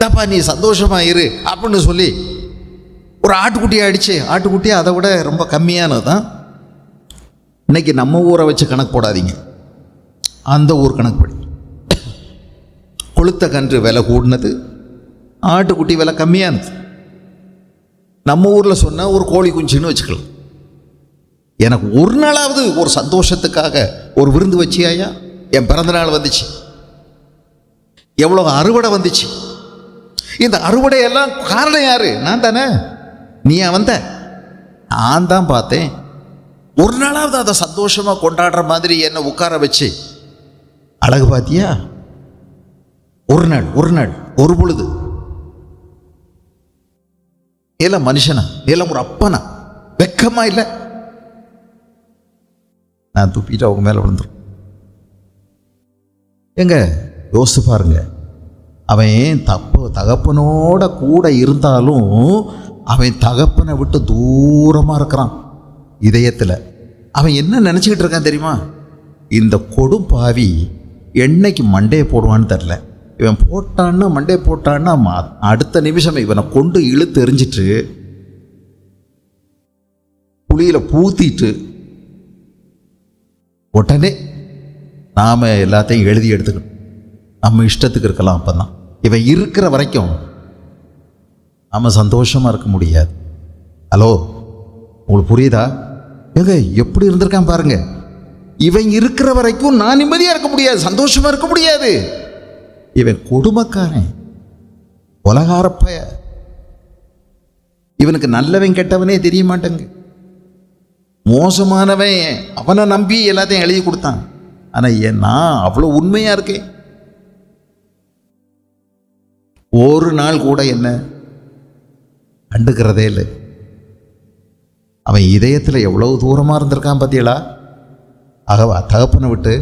தப்பா நீ சந்தோஷமா இரு அப்படின்னு சொல்லி ஒரு ஆட்டுக்குட்டியை அடிச்சு, ஆட்டுக்குட்டியை அதை விட ரொம்ப கம்மியானது தான். இன்னைக்கு நம்ம ஊரை வச்சு கணக்கு போடாதீங்க, அந்த ஊர் கணக்குப்படி கொளுத்த கன்று விலை கூடினது, ஆட்டுக்குட்டி விலை கம்மியானது. நம்ம ஊரில் சொன்னால் ஒரு கோழி குஞ்சுன்னு வச்சுக்கலாம். எனக்கு ஒரு நாளாவது ஒரு சந்தோஷத்துக்காக ஒரு விருந்து வச்சியாயா? என் பிறந்த நாள் வந்துச்சு, எவ்வளோ அறுவடை வந்துச்சு. இந்த அறுவடையெல்லாம் காரணம் யாரு? நான் தானே. நீ வந்த? நான் தான் பார்த்தேன். ஒரு நாளாவது அதை சந்தோஷமா கொண்டாடுற மாதிரி என்ன உட்கார வச்சு அழகு பார்த்தியா? ஒரு நாள் ஒரு பொழுது. எல்லாம் மனுஷனா? எல்லாம் ஒரு அப்பனா? வெக்கமா இல்லை? நான் துப்பிட்டு அவங்க மேல விழுந்துரும். எங்க யோசிச்சு பாருங்க. அவன் தகப்பனோட கூட இருந்தாலும் அவன் தகப்பனை விட்டு தூரமா இருக்கிறான். இதயத்தில் அவன் என்ன நினச்சிக்கிட்டு இருக்கான் தெரியுமா? இந்த கொடும் பாவி என்னைக்கு மண்டையை போடுவான்னு தெரில. இவன் போட்டான்னா, மண்டையை போட்டான்னா அடுத்த நிமிஷம் இவனை கொண்டு இழுத்து எறிஞ்சிட்டு புளியில் பூத்திட்டு உடனே நாம் எல்லாத்தையும் எழுதி எடுத்துக்கணும், நம்ம இஷ்டத்துக்கு இருக்கலாம். அப்போ தான் இவன் இருக்கிற வரைக்கும் நம்ம சந்தோஷமாக இருக்க முடியாது. ஹலோ, உங்களுக்கு புரியுதா? ஏங்க எப்படி இருந்திருக்கான் பாருங்க. இவன் இருக்கிற வரைக்கும் நான் நிம்மதியாக இருக்க முடியாது, சந்தோஷமாக இருக்க முடியாது. இவன் கொடுமைக்காரன், உலகாரப்பய. இவனுக்கு நல்லவன் கெட்டவனே தெரிய மாட்டேங்க. மோசமானவன், அவனை நம்பி எல்லாத்தையும் எழுதி கொடுத்தான். ஆனால் நான் அவ்வளோ உண்மையாக இருக்கேன். ஒரு நாள் கூட என்ன கண்டுக்கிறதே இல்லை. அவன் இதயத்தில் எவ்வளவு தூரமாக இருந்திருக்கான் பார்த்தீங்களா? தகப்பனை விட்டு.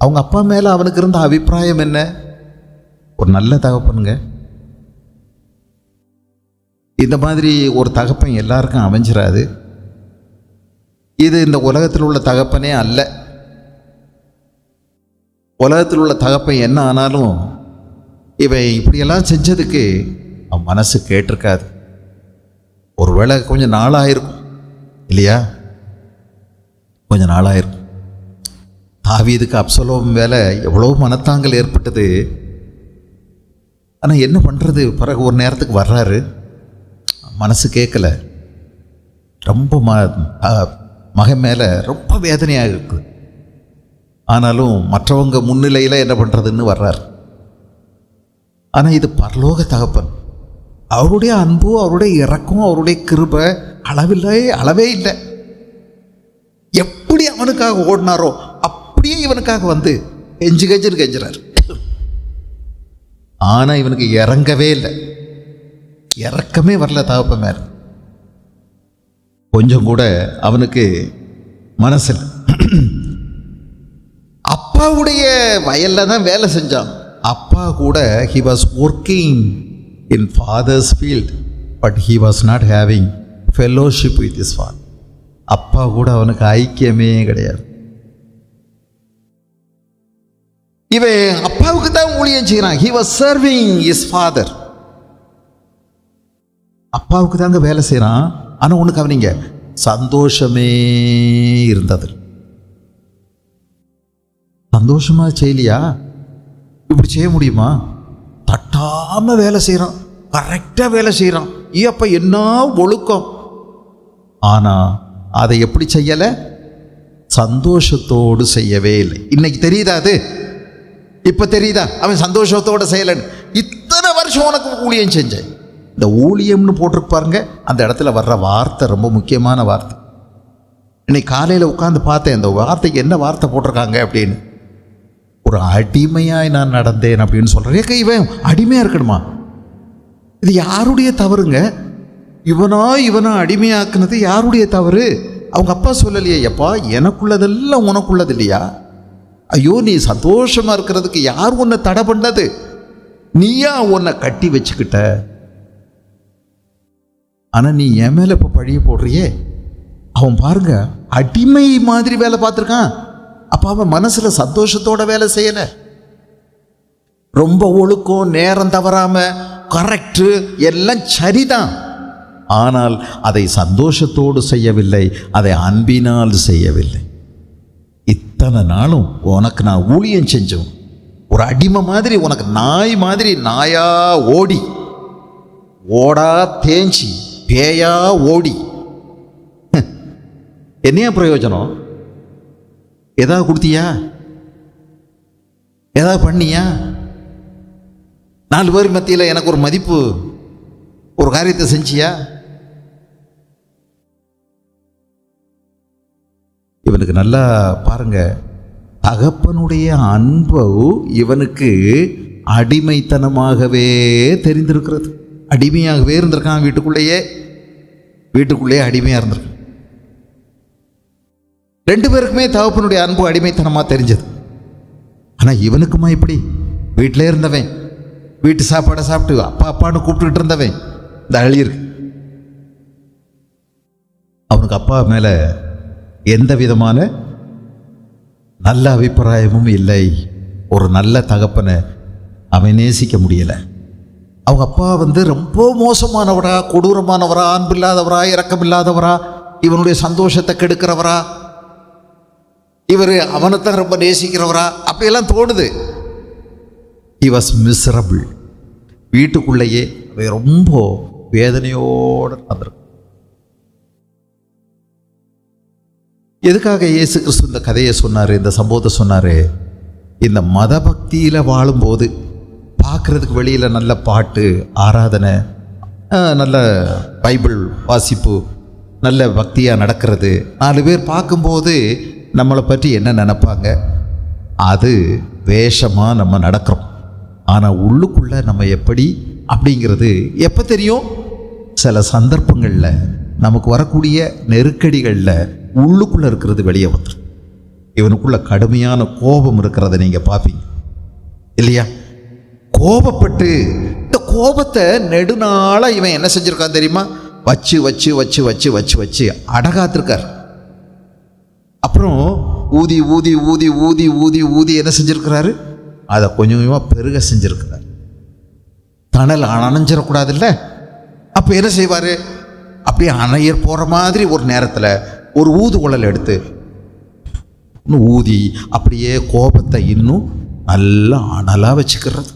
அவங்க அப்பா மேலே அவனுக்கு இருந்த அபிப்பிராயம் என்ன? ஒரு நல்ல தகப்பனுங்க. இந்த மாதிரி ஒரு தகப்பன் எல்லாருக்கும் அமைஞ்சிராது. இது இந்த உலகத்தில் உள்ள தகப்பனே அல்ல. உலகத்தில் உள்ள தகப்பன் என்ன ஆனாலும் இவன் இப்படியெல்லாம் செஞ்சதுக்கு அவன் மனசு கேட்டிருக்காது. ஒருவேளை கொஞ்சம் நாளாயிருக்கும் இல்லையா? கொஞ்சம் நாளாயிருக்கும். தாவீதுக்கு அப்சலோம் மேலே எவ்வளோ மனத்தாங்கல் ஏற்பட்டது. ஆனால் என்ன பண்ணுறது? பிறகு ஒரு நேரத்துக்கு வர்றாரு, மனசு கேட்கல. ரொம்ப மகன் மேலே ரொம்ப வேதனையாக இருக்குது. ஆனாலும் மற்றவங்க முன்னிலையில் என்ன பண்ணுறதுன்னு வர்றார். ஆனால் இது பரலோக தகப்பன். அவருடைய அன்பு, அவருடைய இரக்கம், அவருடைய கிருபை அளவே இல்லை. எப்படி அவனுக்காக ஓடினாரோ அப்படியே இவனுக்காக வந்து கெஞ்சுன்னு கெஞ்சுறாரு. ஆனால் இவனுக்கு இறங்கவே இல்லை, இறக்கமே வரல தகப்பன் மேல. கொஞ்சம் கூட அவனுக்கு மனசில். அப்பாவுடைய வயல்ல தான் வேலை செஞ்சான். அப்பா கூட he was working in father's field but he was not having fellowship with his father. அப்பா கூட அவனுக்கு ஐக்கியமே கிடையாது. இவன் அப்பாவுக்கு தான் ஊழியம் செய்கிறான். he was serving his father. அப்பாவுக்கு தாங்க வேலை செய்கிறான். ஆனால் ஒன்று கவனிங்க, சந்தோஷமே இருந்தது. சந்தோஷமா செய்யலையா? இப்படி செய்ய முடியுமா? தட்டாம வேலை செய்கிறான், கரெக்டாக வேலை செய்கிறான். அப்ப என்ன ஒழுக்கம்! ஆனால் அதை எப்படி செய்யலை? சந்தோஷத்தோடு செய்யவே இல்லை. இன்னைக்கு தெரியுதா? அது இப்போ தெரியுதா அவன் சந்தோஷத்தோடு செய்யலைன்னு? இத்தனை வருஷம் உனக்கு ஊழியம் செஞ்சேன். இந்த ஊழியம்னு போட்டிருக்கு பாருங்க, அந்த இடத்துல வர்ற வார்த்தை ரொம்ப முக்கியமான வார்த்தை. இன்னைக்கு காலையில் உட்காந்து பார்த்தேன், இந்த வார்த்தைக்கு என்ன வார்த்தை போட்டிருக்காங்க அப்படின்னு. ஒரு அடிமையாய் நான் நடந்தேன் அப்படின்னு சொல்கிறேன். இவன் அடிமையாக இருக்கணுமா? இது யாருடைய தவறுங்க? இவனா அடிமையாக்குனது யாருடைய தவறு? அவங்க அப்பா சொல்லலையே, எப்பா எனக்குள்ளதெல்லாம் உனக்குள்ளது இல்லையா? ஐயோ, நீ சந்தோஷமா இருக்கிறதுக்கு யார் உன்னை தடை பண்ணது? நீயா உன்னை கட்டி வச்சுக்கிட்ட. ஆனா நீ என் மேல இப்ப பழிய போடுறியே. அவன் பாருங்க அடிமை மாதிரி வேலை பார்த்துருக்கான். அப்ப அவன் மனசுல சந்தோஷத்தோட வேலை செய்யல. ரொம்ப ஒழுக்கம், நேரம் தவறாம, கரெக்டு, எல்லாம் சரிதான். ஆனால் அதை சந்தோஷத்தோடு செய்யவில்லை, அதை அன்பினால் செய்யவில்லை. இத்தனை நாளும் உனக்கு நான் ஊழியம் செஞ்சோம், ஒரு அடிமை மாதிரி, உனக்கு நாய் மாதிரி நாயா ஓடி, ஓடா தேஞ்சி, பேயா ஓடி, என்னையா பிரயோஜனம்? ஏதாவது கொடுத்தியா? ஏதாவது பண்ணியா? 4 பேர் மத்தியில் எனக்கு ஒரு மதிப்பு, ஒரு காரியத்தை செஞ்சியா? இவனுக்கு நல்லா பாருங்க, தகப்பனுடைய அன்பு இவனுக்கு அடிமைத்தனமாகவே தெரிந்திருக்கிறது. அடிமையாகவே இருந்திருக்கான். வீட்டுக்குள்ளேயே அடிமையாக இருந்திருக்கான். 2 பேருக்குமே தகப்பனுடைய அன்பு அடிமைத்தனமாக தெரிஞ்சது. ஆனால் இவனுக்குமா இப்படி? வீட்டிலே இருந்தவன், வீட்டு சாப்பாடை சாப்பிட்டு அப்பா அப்பான்னு கூப்பிட்டுக்கிட்டு இருந்தவன் இந்த அழியிருக்கு. அவனுக்கு அப்பா மேலே எந்த விதமான நல்ல அபிப்பிராயமும் இல்லை. ஒரு நல்ல தகப்பனை அவன் நேசிக்க முடியலை. அவங்க அப்பா ரொம்ப மோசமானவரா, கொடூரமானவரா, அன்பில்லாதவரா, இரக்கமில்லாதவரா, இவனுடைய சந்தோஷத்தை கெடுக்கிறவரா, இவர் அவனைத்தான் ரொம்ப நேசிக்கிறவரா, அப்படியெல்லாம் தோணுது. he was miserable. வீட்டுக்குள்ளேயே அவன் ரொம்ப வேதனையோடு நடந்திருக்கும். எதுக்காக இயேசு கிறிஸ்து இந்த கதையை சொன்னார், இந்த சம்பவத்தை சொன்னார்? இந்த மத பக்தியில் வாழும்போது பார்க்குறதுக்கு வெளியில் நல்ல பாட்டு, ஆராதனை, நல்ல பைபிள் வாசிப்பு, நல்ல பக்தியாக நடக்கிறது, 4 பேர் பார்க்கும்போது நம்மளை பற்றி என்ன நினைப்பாங்க? அது வேஷமாக நம்ம நடக்கிறோம். ஆனால் உள்ளுக்குள்ளே நம்ம எப்படி அப்படிங்கிறது எப்போ தெரியும்? சில சந்தர்ப்பங்களில் நமக்கு வரக்கூடிய நெருக்கடிகளில் உள்ளுக்குள்ளே இருக்கிறது வெளியே வந்துடும். இவனுக்குள்ள கடுமையான கோபம் இருக்கிறத நீங்கள் பார்ப்பீங்க இல்லையா? கோபப்பட்டு இந்த கோபத்தை நெடுநாளாக இவன் என்ன செஞ்சுருக்கான் தெரியுமா? வச்சு வச்சு வச்சு வச்சு வச்சு வச்சு அடகாத்திருக்கார். அப்புறம் ஊதி ஊதி ஊதி ஊதி ஊதி ஊதி என்ன செஞ்சுருக்கிறாரு? அதை கொஞ்சம் கொஞ்சமாக பெருக செஞ்சுருக்கிறார். தணல் அணைஞ்சிடக்கூடாது இல்லை? அப்போ என்ன செய்வார்? அப்படியே அணையர் போகிற மாதிரி ஒரு நேரத்தில் ஒரு ஊதுகுழல் எடுத்து ஊதி அப்படியே கோபத்தை இன்னும் நல்லா அனலாக வச்சுக்கிறது.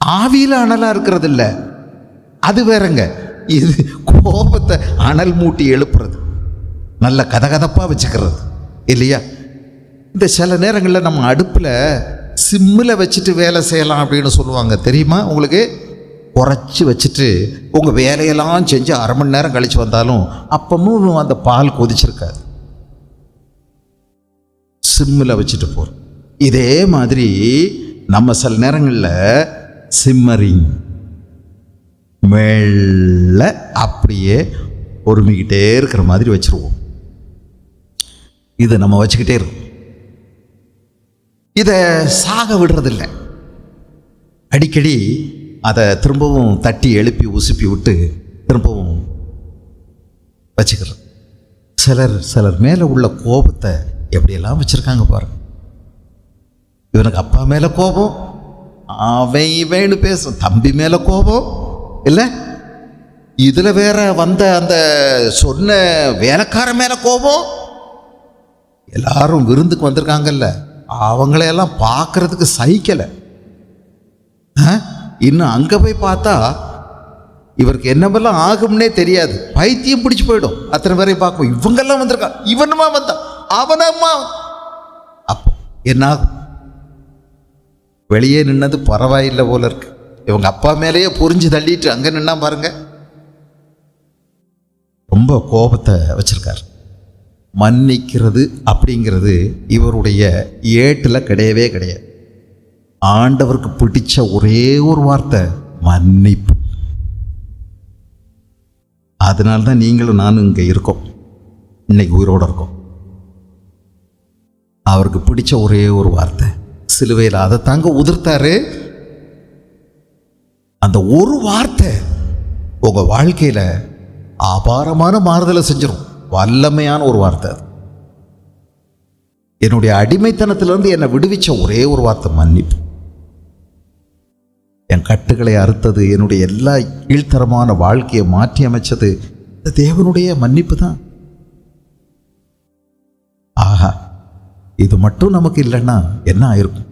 ஆவியில் அனலாக இருக்கிறது இல்லை, அது வேறங்க. இது கோபத்தை அனல் மூட்டி எழுப்புறது, நல்ல கதகதப்பாக வச்சுக்கிறது இல்லையா? இந்த சில நேரங்களில் நம்ம அடுப்பில் சிம்மில் வச்சுட்டு வேலை செய்யலாம் அப்படின்னு சொல்லுவாங்க, தெரியுமா உங்களுக்கு? குறைச்சி வச்சுட்டு உங்கள் வேலையெல்லாம் செஞ்சு 1/2 மணி நேரம் கழித்து வந்தாலும் அப்பமும் அந்த பால் கொதிச்சிருக்காது. சிம்மில் வச்சுட்டு போகிறோம். இதே மாதிரி நம்ம சில நேரங்களில் சிம்மரிங் மெல்ல அப்படியே பொறுமிக்கிட்டே இருக்கிற மாதிரி வச்சுருவோம். இதை நம்ம வச்சுக்கிட்டே இருக்கோம். இதை சாக விடுறதில்லை. அடிக்கடி அதை திரும்பவும் தட்டி எழுப்பி உசுப்பி விட்டு திரும்பவும் வச்சுக்கிறது. சிலர் மேலே உள்ள கோபத்தை எப்படியெல்லாம் வச்சுருக்காங்க பாருங்க. இவனுக்கு அப்பா மேலே கோபம், அவன் இவன்னு பேசும் தம்பி மேலே கோபம் இல்லை, இதில் வேற வந்த அந்த சொன்ன வேலைக்கார மேலே கோபம். எல்லாரும் விருந்துக்கு வந்திருக்காங்கல்ல, அவங்களையெல்லாம் பார்க்கறதுக்கு சகிக்கலை. இன்னும் அங்கே போய் பார்த்தா இவருக்கு என்னமெல்லாம் ஆகும்னே தெரியாது, பைத்தியம் பிடிச்சி போயிடும். அத்தனை பேரையும் பார்க்கும், இவங்கெல்லாம் வந்திருக்கான், இவனுமா வந்தான், அவனம்மா. அப்போ என்ன ஆகும்? வெளியே நின்னது பரவாயில்லை போல இருக்கு, இவங்க அப்பா மேலேயே புரிஞ்சு தள்ளிட்டு அங்கே நின்னா பாருங்க. ரொம்ப கோபத்தை வச்சிருக்கார். மன்னிக்கிறது அப்படிங்கிறது இவருடைய ஏட்டில் கிடையவே கிடையாது. ஆண்டவருக்கு பிடிச்ச ஒரே ஒரு வார்த்தை மன்னிப்பு. அதனால்தான் நீங்களும் நானும் இங்கே இருக்கோம், இன்னைக்கு உயிரோடு இருக்கோம். அவருக்கு பிடிச்ச ஒரே ஒரு வார்த்தை சிலுவையில் அதை தாங்க உதிர்த்தாரு. அந்த ஒரு வார்த்தை உங்க வாழ்க்கையில அபாரமான மாறுதலை செஞ்சிடும். வல்லமையான ஒரு வார்த்தை. என்னுடைய அடிமைத்தனத்திலிருந்து என்னை விடுவிச்ச ஒரே ஒரு வார்த்தை மன்னிப்பு. என் கட்டுகளை அறுத்தது, என்னுடைய எல்லா கீழ்த்தரமான வாழ்க்கையை மாற்றி அமைச்சது இந்த தேவனுடைய மன்னிப்பு தான். ஆஹா, இது மட்டும் நமக்கு இல்லைன்னா என்ன ஆயிருக்கும்?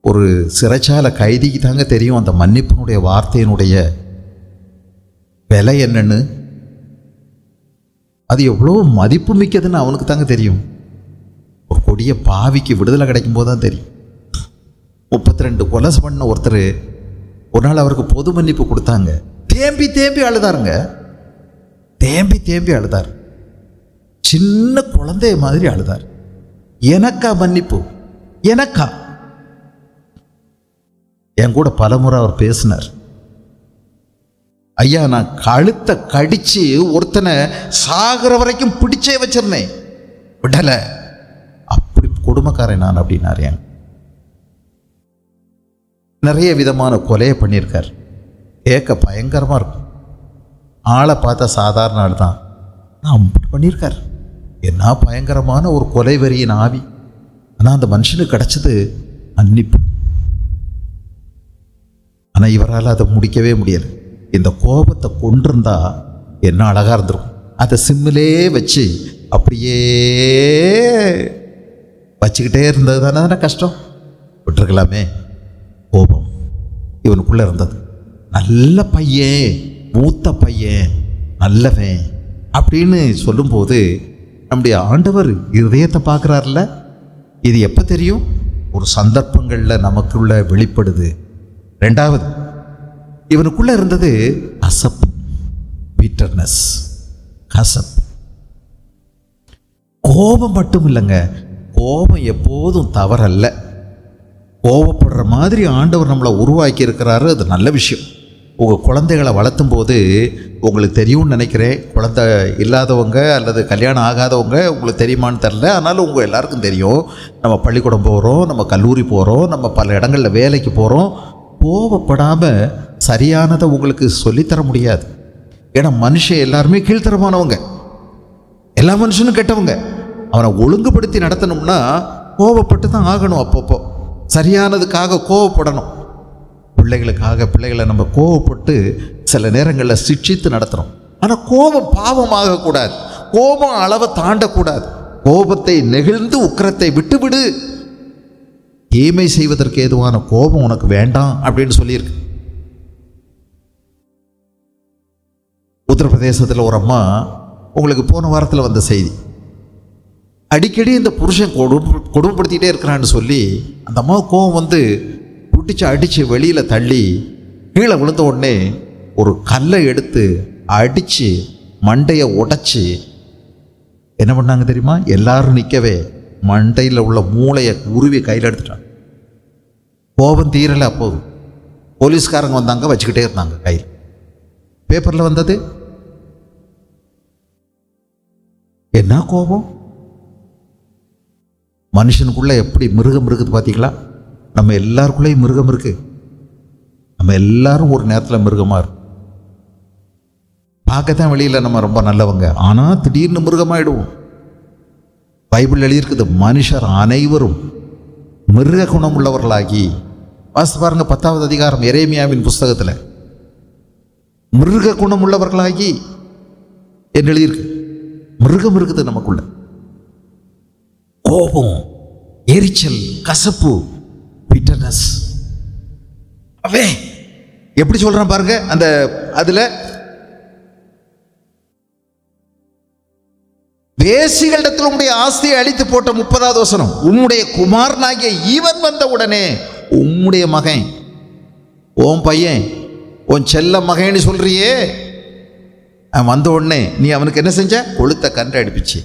ஒரு சிறைச்சாலை கைதிக்கு தாங்க தெரியும் அந்த மன்னிப்பினுடைய வார்த்தையினுடைய விலை என்னன்னு, அது எவ்வளோ மதிப்பு மிக்கதுன்னு அவனுக்கு தாங்க தெரியும். ஒரு கொடிய பாவிக்கு விடுதலை கிடைக்கும் போது தான் தெரியும். 32 கொலை பண்ண ஒருத்தர் ஒரு நாள் அவருக்கு பொது மன்னிப்பு கொடுத்தாங்க. தேம்பி தேம்பி அழுதாருங்க, தேம்பி தேம்பி அழுதார். சின்ன குழந்தைய மாதிரி அழுதார். எனக்கா மன்னிப்பு? எனக்கா? என் கூட பலமுறை அவர் பேசினார். ஐயா, நான் கழுத்தை கடிச்சு ஒருத்தனை சாகிற வரைக்கும் பிடிச்சே வச்சிருந்தேன், விடலை, அப்படி கொடுமைக்காரன் நான் அப்படின்னாரு. நிறைய விதமான கொலையை பண்ணியிருக்கார். கேட்க பயங்கரமாக இருக்கும். ஆளை பார்த்தா சாதாரண ஆள் தான், நான் அப்படி பண்ணியிருக்கார். என்ன பயங்கரமான ஒரு கொலை வெறியின் ஆவி. ஆனால் அந்த மனுஷனுக்கு கிடைச்சது மன்னிப்பு. ஆனால் இவரால் அதை முடிக்கவே முடியலை. இந்த கோபத்தை கொண்டிருந்தா என்ன அழகாக இருந்திருக்கும். அதை சிம்மிலே வச்சு அப்படியே வச்சுக்கிட்டே இருந்தது தானே கஷ்டம். விட்டுருக்கலாமே. கோபம் இவனுக்குள்ளே இருந்தது. நல்ல பையன், மூத்த பையன், நல்லவன் அப்படின்னு சொல்லும்போது நம்முடைய ஆண்டவர் இருதயத்தை பார்க்குறாருல. இது எப்போ தெரியும்? ஒரு சந்தர்ப்பங்களில் நமக்குள்ள வெளிப்படுது. ரெண்டாவது, இவனுக்குள்ள இருந்தது கசப்பு, பிட்டர்னஸ், கசப்பு. கோபம் மட்டும் இல்லைங்க, கோபம் எப்போதும் தவறல்ல. கோபப்படுற மாதிரி ஆண்டவர் நம்மளை உருவாக்கி இருக்கிறாரு, அது நல்ல விஷயம். உங்கள் குழந்தைகளை வளர்த்தும் போது உங்களுக்கு தெரியும்னு நினைக்கிறேன். குழந்தை இல்லாதவங்க அல்லது கல்யாணம் ஆகாதவங்க உங்களுக்கு தெரியுமான்னு தெரில, ஆனாலும் உங்கள் எல்லாருக்கும் தெரியும். நம்ம பள்ளிக்கூடம் போகிறோம், நம்ம கல்லூரி போகிறோம், நம்ம பல இடங்களில் வேலைக்கு போகிறோம். கோபப்படாமல் சரியானதை உங்களுக்கு சொல்லித்தர முடியாது. ஏன்னா மனுஷன் எல்லாருமே கீழ்த்தரமானவங்க, எல்லா மனுஷனும் கெட்டவங்க. அவனை ஒழுங்குபடுத்தி நடத்தணும்னா கோபப்பட்டு தான் ஆகணும். அப்பப்போ சரியானதுக்காக கோபப்படணும். பிள்ளைகளை நம்ம கோபப்பட்டு சில நேரங்களில் சிட்சித்து நடத்துகிறோம். ஆனால் கோபம் பாவமாகக்கூடாது, கோபம் அளவை தாண்டக்கூடாது. கோபத்தை நெகிழ்ந்து உக்கிரத்தை விட்டுவிடு. தீமை செய்வதற்கு ஏதுவான கோபம் உனக்கு வேண்டாம் அப்படின்னு சொல்லியிருக்கு. உத்தரப்பிரதேசத்தில் ஒரு அம்மா, உங்களுக்கு போன வாரத்தில் வந்த செய்தி, அடிக்கடி இந்த புருஷன் கொடுமைப்படுத்திகிட்டே இருக்கிறான்னு சொல்லி அந்த அம்மாவுக்கு கோபம் வந்து பிடிச்சி அடித்து வெளியில் தள்ளி கீழே விழுந்த உடனே ஒரு கல்லை எடுத்து அடித்து மண்டையை உடைச்சி என்ன பண்ணாங்க தெரியுமா? எல்லாரும் நிற்கவே மண்டையில் உள்ள மூளையை உருவி கையில் எடுத்துட்டாங்க. கோபம் தீரலை. அப்போது போலீஸ்காரங்க வந்தாங்க, வச்சுக்கிட்டே இருந்தாங்க கையில். பேப்பரில் வந்தது என்ன கோபம்? மனுஷனுக்குள்ள எப்படி மிருகம் இருக்குது பார்த்தீங்களா? நம்ம எல்லாருக்குள்ளேயும் மிருகம் இருக்கு. நம்ம எல்லாரும் ஒரு நேரத்தில் மிருகமாக இருக்கும். பார்க்கத்தான் வெளியில் நம்ம ரொம்ப நல்லவங்க, ஆனால் திடீர்னு மிருகமாயிடுவோம். பைபிள் எழுதியிருக்குது, மனுஷர் அனைவரும் மிருக குணம் உள்ளவர்களாகி. வாசித்து பாருங்க 10வது அதிகாரம் எரேமியாவின் புஸ்தகத்தில், மிருக குணம் உள்ளவர்களாகி என்று எழுதியிருக்கு. மிருகம் இருக்குது நமக்குள்ள. கோபம், எரிச்சல், கசப்பு, பிட்டர்னஸ். அவே எப்படி சொல்றான் பாருங்க. அந்த அதுல வேசிகளிடத்தில் உம்முடைய ஆஸ்தியை அழித்து போட்ட 30வது வசனம், உம்முடைய குமாரனாகிய இவன் வந்த உடனே, உம்முடைய மகன், உன் பையன், உன் செல்ல மகன்னு சொல்றியே, அவன் வந்த உடனே நீ அவனுக்கு என்ன செஞ்ச? கொளுத்த கன்று அடிப்பிச்சு.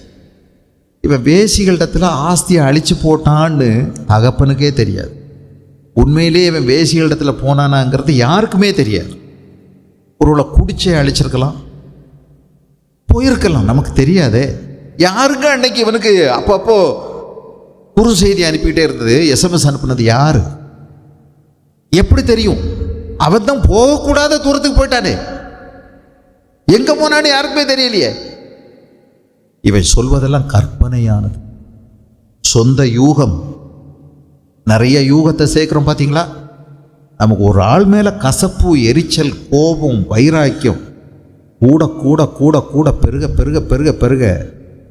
இவன் வேசிகளிடத்தில் ஆஸ்தியை அழிச்சு போட்டான்னு தகப்பனுக்கே தெரியாது. உண்மையிலேயே இவன் வேசிகளிடத்தில் போனானாங்கிறது யாருக்குமே தெரியாது. ஒருவேளை குடிச்சே அழிச்சிருக்கலாம், போயிருக்கலாம், நமக்கு தெரியாதே. யாருங்க அன்னைக்கு இவனுக்கு அப்பப்போ குறு செய்தி அனுப்பிக்கிட்டே இருந்தது? எஸ்எம்எஸ் அனுப்புனது யாரு? எப்படி தெரியும்? அவன் தான் போகக்கூடாத தூரத்துக்கு போயிட்டானே, எங்க போனான்னு யாருக்குமே தெரியலையே. இவன் சொல்வதெல்லாம் கற்பனையானது, சொந்த யூகம். நிறைய யூகத்தை சேர்க்கிறோம் பார்த்தீங்களா? நமக்கு ஒரு ஆள் மேல கசப்பு, எரிச்சல், கோபம், வைராக்கியம் கூட கூட கூட கூட பெருக பெருக பெருக பெருக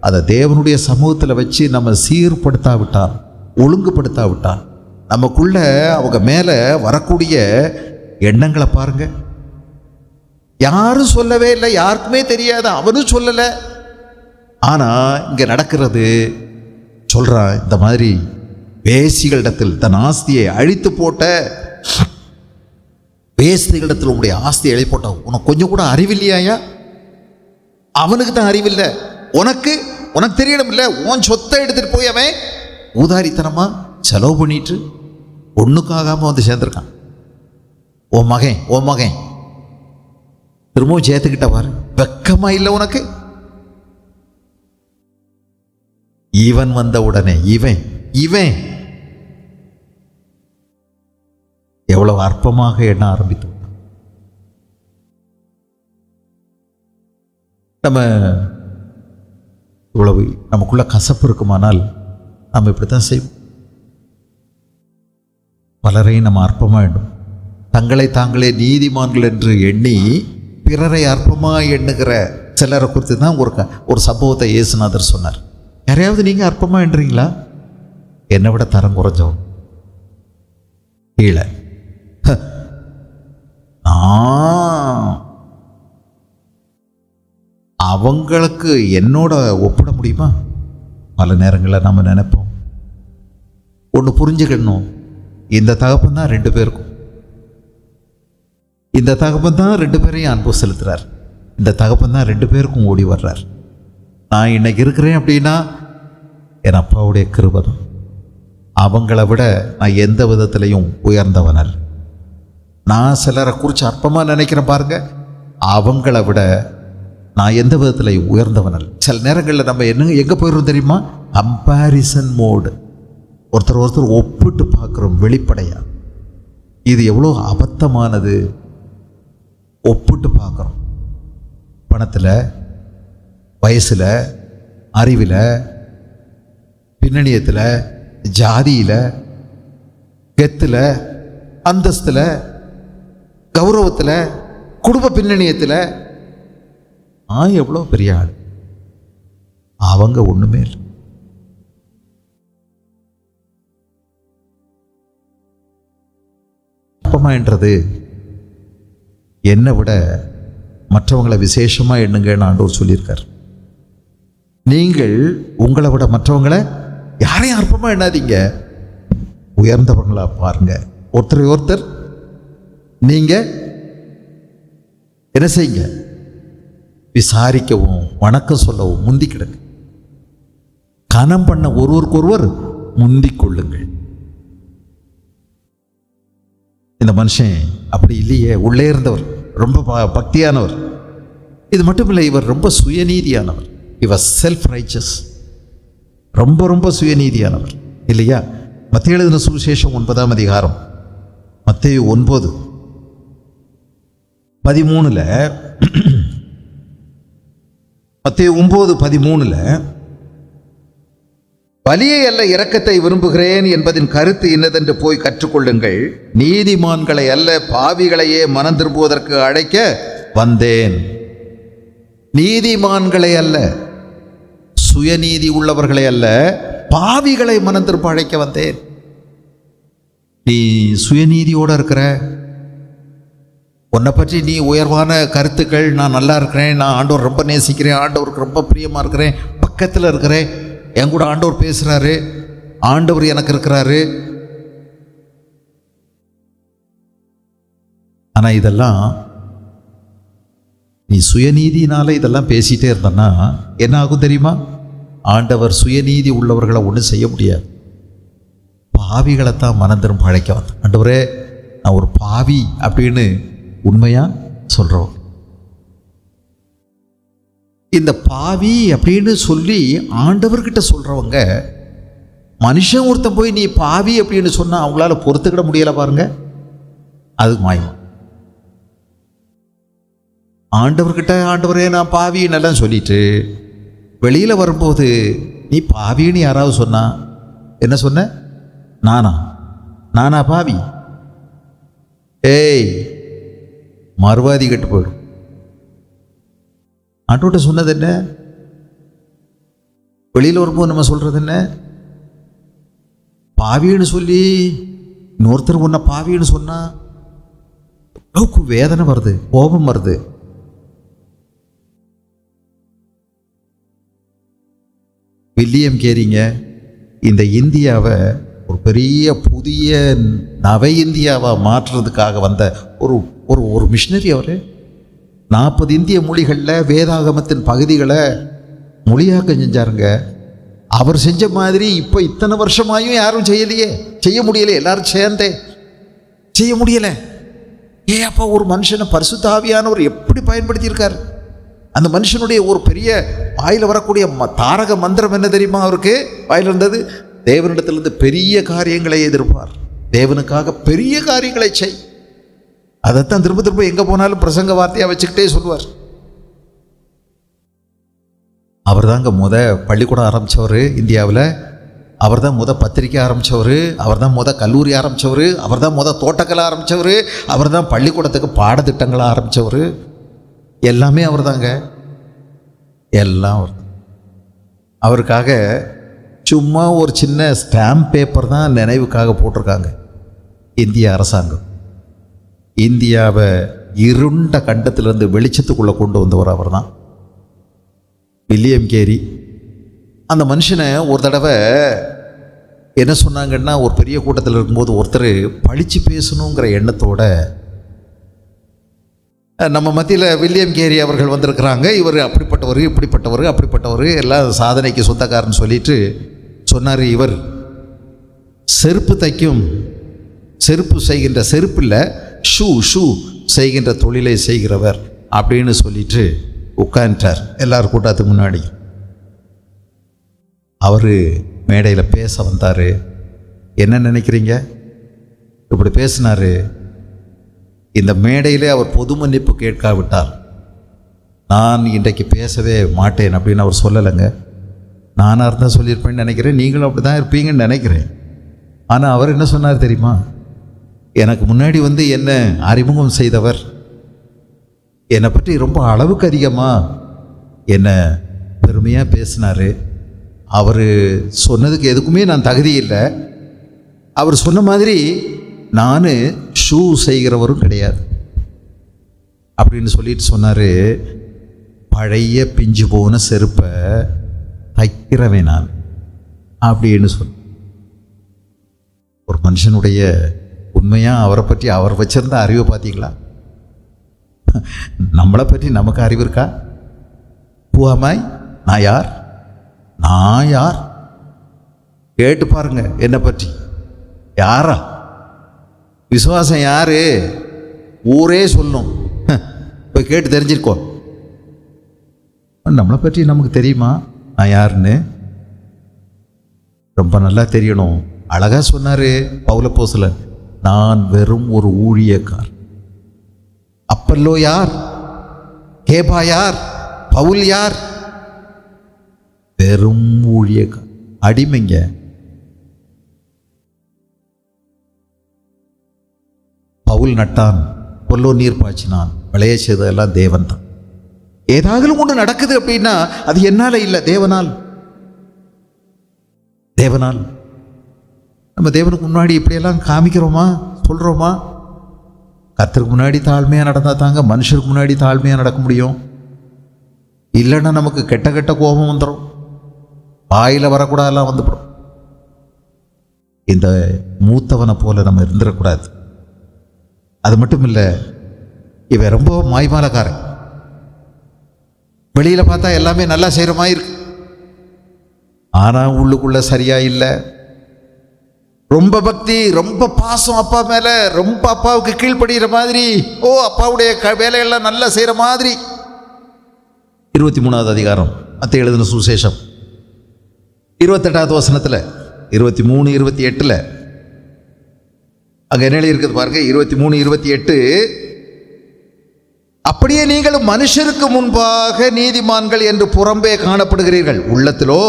அதை தேவனுடைய சமூகத்தில் வச்சு நம்ம சீர்படுத்தாவிட்டால், ஒழுங்குபடுத்தாவிட்டால், நமக்குள்ள அவங்க மேல வரக்கூடிய எண்ணங்களை பாருங்க. யாரும் சொல்லவே இல்லை, யாருக்குமே தெரியாது, அவனும் சொல்லலை. ஆனா இங்க நடக்கிறது சொல்றான், இந்த மாதிரி வேசிகளிடத்தில் தன் ஆஸ்தியை அழித்து போட்ட, வேசிகளிடத்தில் உங்களுடைய ஆஸ்தியை அழித்து போட்ட உனக்கு கொஞ்சம் கூட அறிவில்லையா? அவனுக்கு தான் அறிவில்லை, உனக்கு தெரியணும் இல்லை. உன் சொத்தை எடுத்துட்டு போய் அவன் ஊதாரித்தனமா செலவு பண்ணிட்டு ஒண்ணுக்காகாம வந்து சேர்ந்திருக்கான். உன் மகன் திரும்பவும் சேர்த்துக்கிட்ட பாரு, வெக்கமா இல்லை உனக்கு? இவன் வந்த உடனே இவன் எவ்வளவு அற்பமாக எண்ண ஆரம்பித்து. நம்ம இவ்வளவு நமக்குள்ள கசப்பு இருக்குமானால் நம்ம இப்படித்தான் செய்வோம். பலரையும் நம்ம அற்பமா எண்ணும். தங்களை தாங்களே நீதிமான்கள் என்று எண்ணி பிறரை அற்பமா எண்ணுகிற சிலரை குறித்து தான் ஒரு சம்பவத்தை இயேசுநாதர் சொன்னார். யாரையாவது நீங்க அற்பமா எண்றீங்களா? என்னை விட தரம் குறைஞ்சவன், கீழே, அவங்களுக்கு என்னோட ஒப்பிட முடியுமா? பல நேரங்களில் நம்ம நினைப்போம். ஒன்று புரிஞ்சுக்கணும், இந்த தகப்பன் தான் 2 பேருக்கும், இந்த தகப்பன் தான் 2 பேரையும் அன்பு செலுத்துறார், இந்த தகப்பன் தான் 2 பேருக்கும் ஓடி வர்றார். நான் இன்னைக்கு இருக்கிறேன் அப்படின்னா என் அப்பாவுடைய கிருபை தான். அவங்கள விட நான் எந்த விதத்திலையும் உயர்ந்தவன் அல்ல. நான் சிலரை குறித்து அற்பமாக நினைக்கிறேன் பாருங்க, அவங்கள விட நான் எந்த விதத்திலையும் உயர்ந்தவன் அல்ல. சில நேரங்களில் நம்ம எங்கே போயிடுறோம் தெரியுமா? கம்பேரிசன் மோடு, ஒருத்தர் ஒப்பிட்டு பார்க்குறோம் வெளிப்படையா. இது எவ்வளோ அபத்தமானது. ஒப்பிட்டு பார்க்குறோம், பணத்தில், வயசில், அறிவில், பின்னணியத்தில், ஜாதியில், கெத்தில், அந்தஸ்தில், கௌரவத்தில், குடும்ப பின்னணியத்தில். எவ்வளோ பெரிய ஆள், அவங்க ஒன்றுமே இல்லை. என்றது என்னை விட மற்றவங்களை விசேஷமாக எண்ணுங்கன்னு ஆண்டவர் சொல்லியிருக்கார். நீங்கள் உங்களை விட மற்றவங்களை யாரையும் அற்பமாக எண்ணாதீங்க, உயர்ந்தவங்களா பாருங்க. ஒருத்தர் நீங்க என்ன செய்யுங்க? விசாரிக்கவும் வணக்கம் சொல்லவும் முந்தி கிடங்க. கனம் பண்ண ஒருவருக்கொருவர் முந்திக் கொள்ளுங்கள். இந்த மனுஷன் அப்படி இல்லையே, உள்ளே இருந்தவர் ரொம்ப பக்தியானவர். இது மட்டும் இல்லை, இவர் ரொம்ப சுயநீதியானவர். இவர் செல்ஃப் ரைச்சஸ், ரொம்ப சுயநீதியானவர் இல்லையா? மத்தேயு எழுதின சுவிசேஷம் 9ஆம் அதிகாரம், மத்தேயு 9:13 மத்தேயு 9:13 பலியை அல்ல இரக்கத்தை விரும்புகிறேன் என்பதின் கருத்து இன்னதென்று போய் கற்றுக்கொள்ளுங்கள். நீதிமான்களை அல்ல பாவிகளையே மனம் திரும்புவதற்கு அழைக்க வந்தேன். நீதிமான்களை அல்ல, சுயநீதி உள்ளவர்களை அல்ல, பாவிகளை மனம் திரும்ப அழைக்க வந்தேன். நீ சுயநீதியோடு இருக்கிற, உன்னை பற்றி நீ உயர்வான கருத்துக்கள், நான் நல்லா இருக்கிறேன், நான் ஆண்டவர் ரொம்ப நேசிக்கிறேன், ஆண்டவருக்கு ரொம்ப பிரியமாக இருக்கிறேன், பக்கத்தில் இருக்கிறேன், என் கூட ஆண்டவர் பேசுகிறாரு, ஆண்டவர் எனக்கு இருக்கிறாரு. ஆனால் இதெல்லாம் நீ சுயநீதினால இதெல்லாம் பேசிகிட்டே இருந்தன்னா என்ன ஆகும் தெரியுமா? ஆண்டவர் சுயநீதி உள்ளவர்களை ஒன்றும் செய்ய முடியாது. பாவிகளைத்தான் மனம் திரும்ப அழைக்க வந்தேன். ஆண்டவரே, நான் ஒரு பாவி அப்படின்னு உண்மையாக சொல்கிறோம். இந்த பாவி அப்படின்னு சொல்லி ஆண்டவர்கிட்ட சொல்கிறவங்க, மனுஷன் ஒருத்தன் போய் நீ பாவி அப்படின்னு சொன்னால் அவங்களால பொறுத்துக்கிட முடியலை பாருங்க. அது மாயம். ஆண்டவர்கிட்ட ஆண்டவரே நான் பாவின்னு எல்லாம் சொல்லிட்டு வெளியில் வரும்போது நீ பாவின்னு யாராவது சொன்னா என்ன சொன்ன? நானா பாவி? ஏய், மறுவாதி கெட்டு போயிடும். ஆண்டவர்கிட்ட சொன்னது என்ன? வெளியில் வரும்போது நம்ம சொல்கிறது என்ன? பாவின்னு சொல்லி இன்னொருத்தர் உன்னை பாவின்னு சொன்னா அளவுக்கு வேதனை வருது, கோபம் வருது. வில்லியம் கேரிங்க இந்த இந்தியாவை ஒரு பெரிய புதிய நவ இந்தியாவை மாற்றுறதுக்காக வந்த ஒரு ஒரு ஒரு மிஷினரி. அவர் 40 இந்திய மொழிகளில் வேதாகமத்தின் பகுதிகளை மொழியாக்கம் செஞ்சாருங்க. அவர் செஞ்ச மாதிரி இப்போ இத்தனை வருஷமாயும் யாரும் செய்யலையே, செய்ய முடியலை. எல்லாரும் சேர்ந்தே செய்ய முடியலை. அப்போ ஒரு மனுஷனை பரிசுத்த ஆவியானவர் எப்படி பயன்படுத்தியிருக்கார்? அந்த மனுஷனுடைய ஒரு பெரிய வாயில் வரக்கூடிய தாரக மந்திரம் என்ன தெரியுமா? அவருக்கு வாயில் இருந்தது, தேவனிடத்திலிருந்து பெரிய காரியங்களை எதிர்ப்பார், தேவனுக்காக பெரிய காரியங்களை செய். அதைத்தான் திரும்ப திரும்ப எங்கே போனாலும் பிரசங்க வார்த்தையாக வச்சுக்கிட்டே சொல்லுவார். அவர் தாங்க பள்ளிக்கூடம் ஆரம்பித்தவர் இந்தியாவில். அவர் தான் பத்திரிக்கை ஆரம்பித்தவர், அவர் தான் கல்லூரி ஆரம்பித்தவர், அவர் தான் தோட்டக்கலை ஆரம்பித்தவர், அவர் தான் பள்ளிக்கூடத்துக்கு பாடத்திட்டங்களை ஆரம்பித்தவர். எல்லாமே அவர் தாங்க, எல்லாம் அவர். அவருக்காக சும்மா ஒரு சின்ன ஸ்டாம்ப் பேப்பர் தான் நினைவுக்காக போட்டிருக்காங்க இந்திய அரசாங்கம். இந்தியாவை இருண்ட கண்டத்திலிருந்து வெளிச்சத்துக்குள்ளே கொண்டு வந்தவர் அவர் தான், வில்லியம் கேரி. அந்த மனுஷனை ஒரு தடவை என்ன சொன்னாங்கன்னா, ஒரு பெரிய கூட்டத்தில் இருக்கும்போது ஒருத்தர் பழிச்சு பேசணுங்கிற எண்ணத்தோட நம்ம மத்தியில் வில்லியம் கேரி அவர்கள் வந்திருக்கிறாங்க. இவர் அப்படிப்பட்டவர், இப்படிப்பட்டவர், அப்படிப்பட்டவர், எல்லாம் சாதனைக்கு சொந்தக்காரன்னு சொல்லிட்டு சொன்னார். இவர் செருப்பு தைக்கும், செருப்பு செய்கின்ற, செருப்பில் ஷூ செய்கின்ற தொழிலை செய்கிறவர் அப்படின்னு சொல்லிட்டு உட்கார்ந்துட்டார் எல்லார் கூட்டத்துக்கு முன்னாடி. அவர் மேடையில் பேச வந்தார். என்ன நினைக்கிறீங்க? இப்படி பேசினார். இந்த மேடையிலே அவர் பொது மன்னிப்பு கேட்காவிட்டால் நான் இன்றைக்கு பேசவே மாட்டேன் அப்படின்னு அவர் சொல்லலைங்க. நானாக இருந்தால் சொல்லியிருப்பேன்னு நினைக்கிறேன், நீங்களும் அப்படி தான் இருப்பீங்கன்னு நினைக்கிறேன். ஆனால் அவர் என்ன சொன்னார் தெரியுமா? எனக்கு முன்னாடி என்ன அறிமுகம் செய்தவர், என்னை பற்றி ரொம்ப அளவுக்கு அதிகமாக என்னை பெருமையாக பேசினார். அவர் சொன்னதுக்கு எதுக்குமே நான் தகுதி இல்லை. அவர் சொன்ன மாதிரி நான் ஷூ செய்கிறவரும் கிடையாது அப்படின்னு சொல்லிட்டு சொன்னார். பழைய பிஞ்சு போன செருப்பை தைக்கிறவன் நான் அப்படின்னு சொன்ன ஒரு மனுஷனுடைய உண்மையாக அவரை பற்றி அவர் வச்சிருந்த அறிவை பார்த்தீங்களா? நம்மளை பற்றி நமக்கு அறிவு இருக்கா? பூவாமாய் நான் யார் கேட்டு பாருங்க. என்னை பற்றி யாரா? விசுவாசம் யாரு? ஊரே சொல்லும், போய் கேட்டு தெரிஞ்சிருக்கோ. நம்மளை பற்றி நமக்கு தெரியுமா நான் யாருன்னு? ரொம்ப நல்லா தெரியணும். அழகா சொன்னாரு பவுலப்போஸ்தலன், நான் வெறும் ஒரு ஊழியக்கார். அப்பல்லோ யார்? கேபா யார்? பவுல் யார்? வெறும் ஊழியக்கார். அடிமைங்க. பவுல் நட்டான், பொல்லோ நீர் பாய்ச்சினான், விளைய செய்ததெல்லாம் தேவன் தான். ஏதாவது ஒன்று நடக்குது அப்படின்னா அது என்னால இல்லை, தேவனால். தேவனால். நம்ம தேவனுக்கு முன்னாடி இப்படியெல்லாம் காமிக்கிறோமா, சொல்றோமா? கர்த்தருக்கு முன்னாடி தாழ்மையாக நடந்தால் தாங்க மனுஷருக்கு முன்னாடி தாழ்மையாக நடக்க முடியும். இல்லைன்னா நமக்கு கெட்ட கெட்ட கோபம் வந்துடும், வாயில் வரக்கூடாதெல்லாம் வந்துவிடும். இந்த மூத்தவனை போல நம்ம இருந்துடக்கூடாது. அது மட்டும் இல்லை, இவன் ரொம்ப மாய்மாலக்காரன். வெளியில் பார்த்தா எல்லாமே நல்லா செய்கிற மாதிரி இருக்கு, ஆனால் உள்ளுக்குள்ள சரியா இல்லை. ரொம்ப பக்தி, ரொம்ப பாசம் அப்பா மேலே, ரொம்ப அப்பாவுக்கு கீழ்ப்படுகிற மாதிரி, அப்பாவுடைய வேலையெல்லாம் நல்லா செய்கிற மாதிரி. 23வது அதிகாரம் மத்தேயு எழுதின சுவிசேஷம் 28வது வசனத்தில், 23, 28 அங்கே என்ன இருக்குது பாருங்க. 23, 28, அப்படியே நீங்களும் மனுஷருக்கு முன்பாக நீதிமான்கள் என்று புறம்பே காணப்படுகிறீர்கள், உள்ளத்திலோ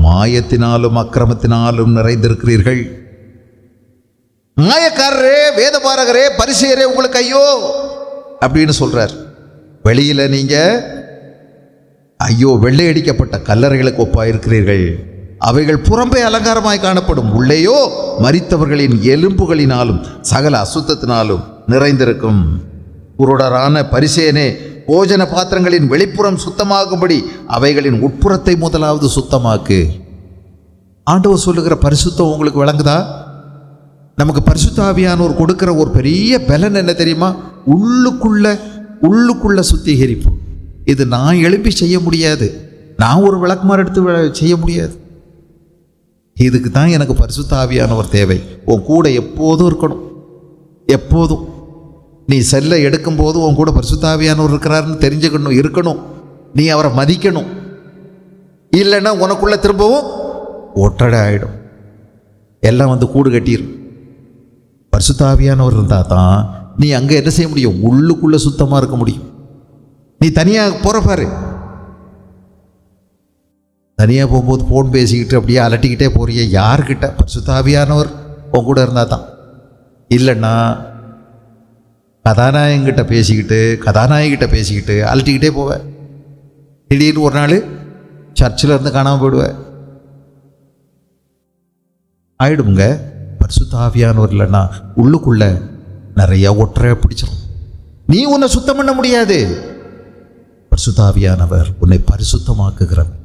மாயத்தினாலும் அக்கிரமத்தினாலும் நிறைந்திருக்கிறீர்கள். மாயக்காரரே, வேதபாரகரே, பரிசேயரே, உங்களுக்கு ஐயோ அப்படின்னு சொல்றார். வெளியில நீங்க ஐயோ வெள்ளை அடிக்கப்பட்ட கல்லறைகளுக்கு ஒப்பாயிருக்கிறீர்கள், அவைகள் புறம்பே அலங்காரமாய் காணப்படும், உள்ளேயோ மரித்தவர்களின் எலும்புகளினாலும் சகல அசுத்தத்தினாலும் நிறைந்திருக்கும். குருடரான பரிசேயனே, போஜன பாத்திரங்களின் வெளிப்புறம் சுத்தமாகும்படி அவைகளின் உட்புறத்தை முதலாவது சுத்தமாக்கு. ஆண்டவர் சொல்லுகிற பரிசுத்தம் உங்களுக்கு விளங்குதா? நமக்கு பரிசுத்த ஆவியானவர் கொடுக்கிற ஒரு பெரிய பலன் என்ன தெரியுமா? உள்ளுக்குள்ள சுத்திகரிப்பு. இது நான் எழுப்பி செய்ய முடியாது, நான் ஒரு விளக்குமாறு எடுத்து செய்ய முடியாது. இதுக்கு தான் எனக்கு பரிசுத்த ஆவியானவர் தேவை. உன் கூட எப்போதும் இருக்கணும். எப்போதும் நீ செல்லை எடுக்கும்போது உன் கூட பரிசுத்த ஆவியானவர் இருக்கிறாருன்னு தெரிஞ்சுக்கணும், இருக்கணும். நீ அவரை மதிக்கணும். இல்லைன்னா உனக்குள்ள திரும்பவும் ஒட்டடை ஆகிடும், எல்லாம் வந்து கூடு கட்டிடும். பரிசுத்த ஆவியானவர் இருந்தால் தான் நீ அங்கே என்ன செய்ய முடியும்? உள்ளுக்குள்ளே சுத்தமாக இருக்க முடியும். நீ தனியாக போகிற பாரு, தனியாக போகும்போது ஃபோன் பேசிக்கிட்டு அப்படியே அலட்டிக்கிட்டே போறிய, யார்கிட்ட? பரிசுத்த ஆவியானவர் உன் கூட இருந்தால் தான். இல்லைன்னா கதாநாயகங்கிட்ட பேசிக்கிட்டு அலட்டிக்கிட்டே போவேன். திடீர்னு ஒரு நாள் சர்ச்சில் இருந்து காணாமல் போயிடுவேன். ஆயிடுங்க. பரிசுத்த ஆவியானவர் இல்லைன்னா உள்ளுக்குள்ள நிறைய ஒற்றைய பிடிச்சிடும். நீ உன்னை சுத்தம் பண்ண முடியாது. பரிசுத்த ஆவியானவர் உன்னை பரிசுத்தமாக்குகிறவர்.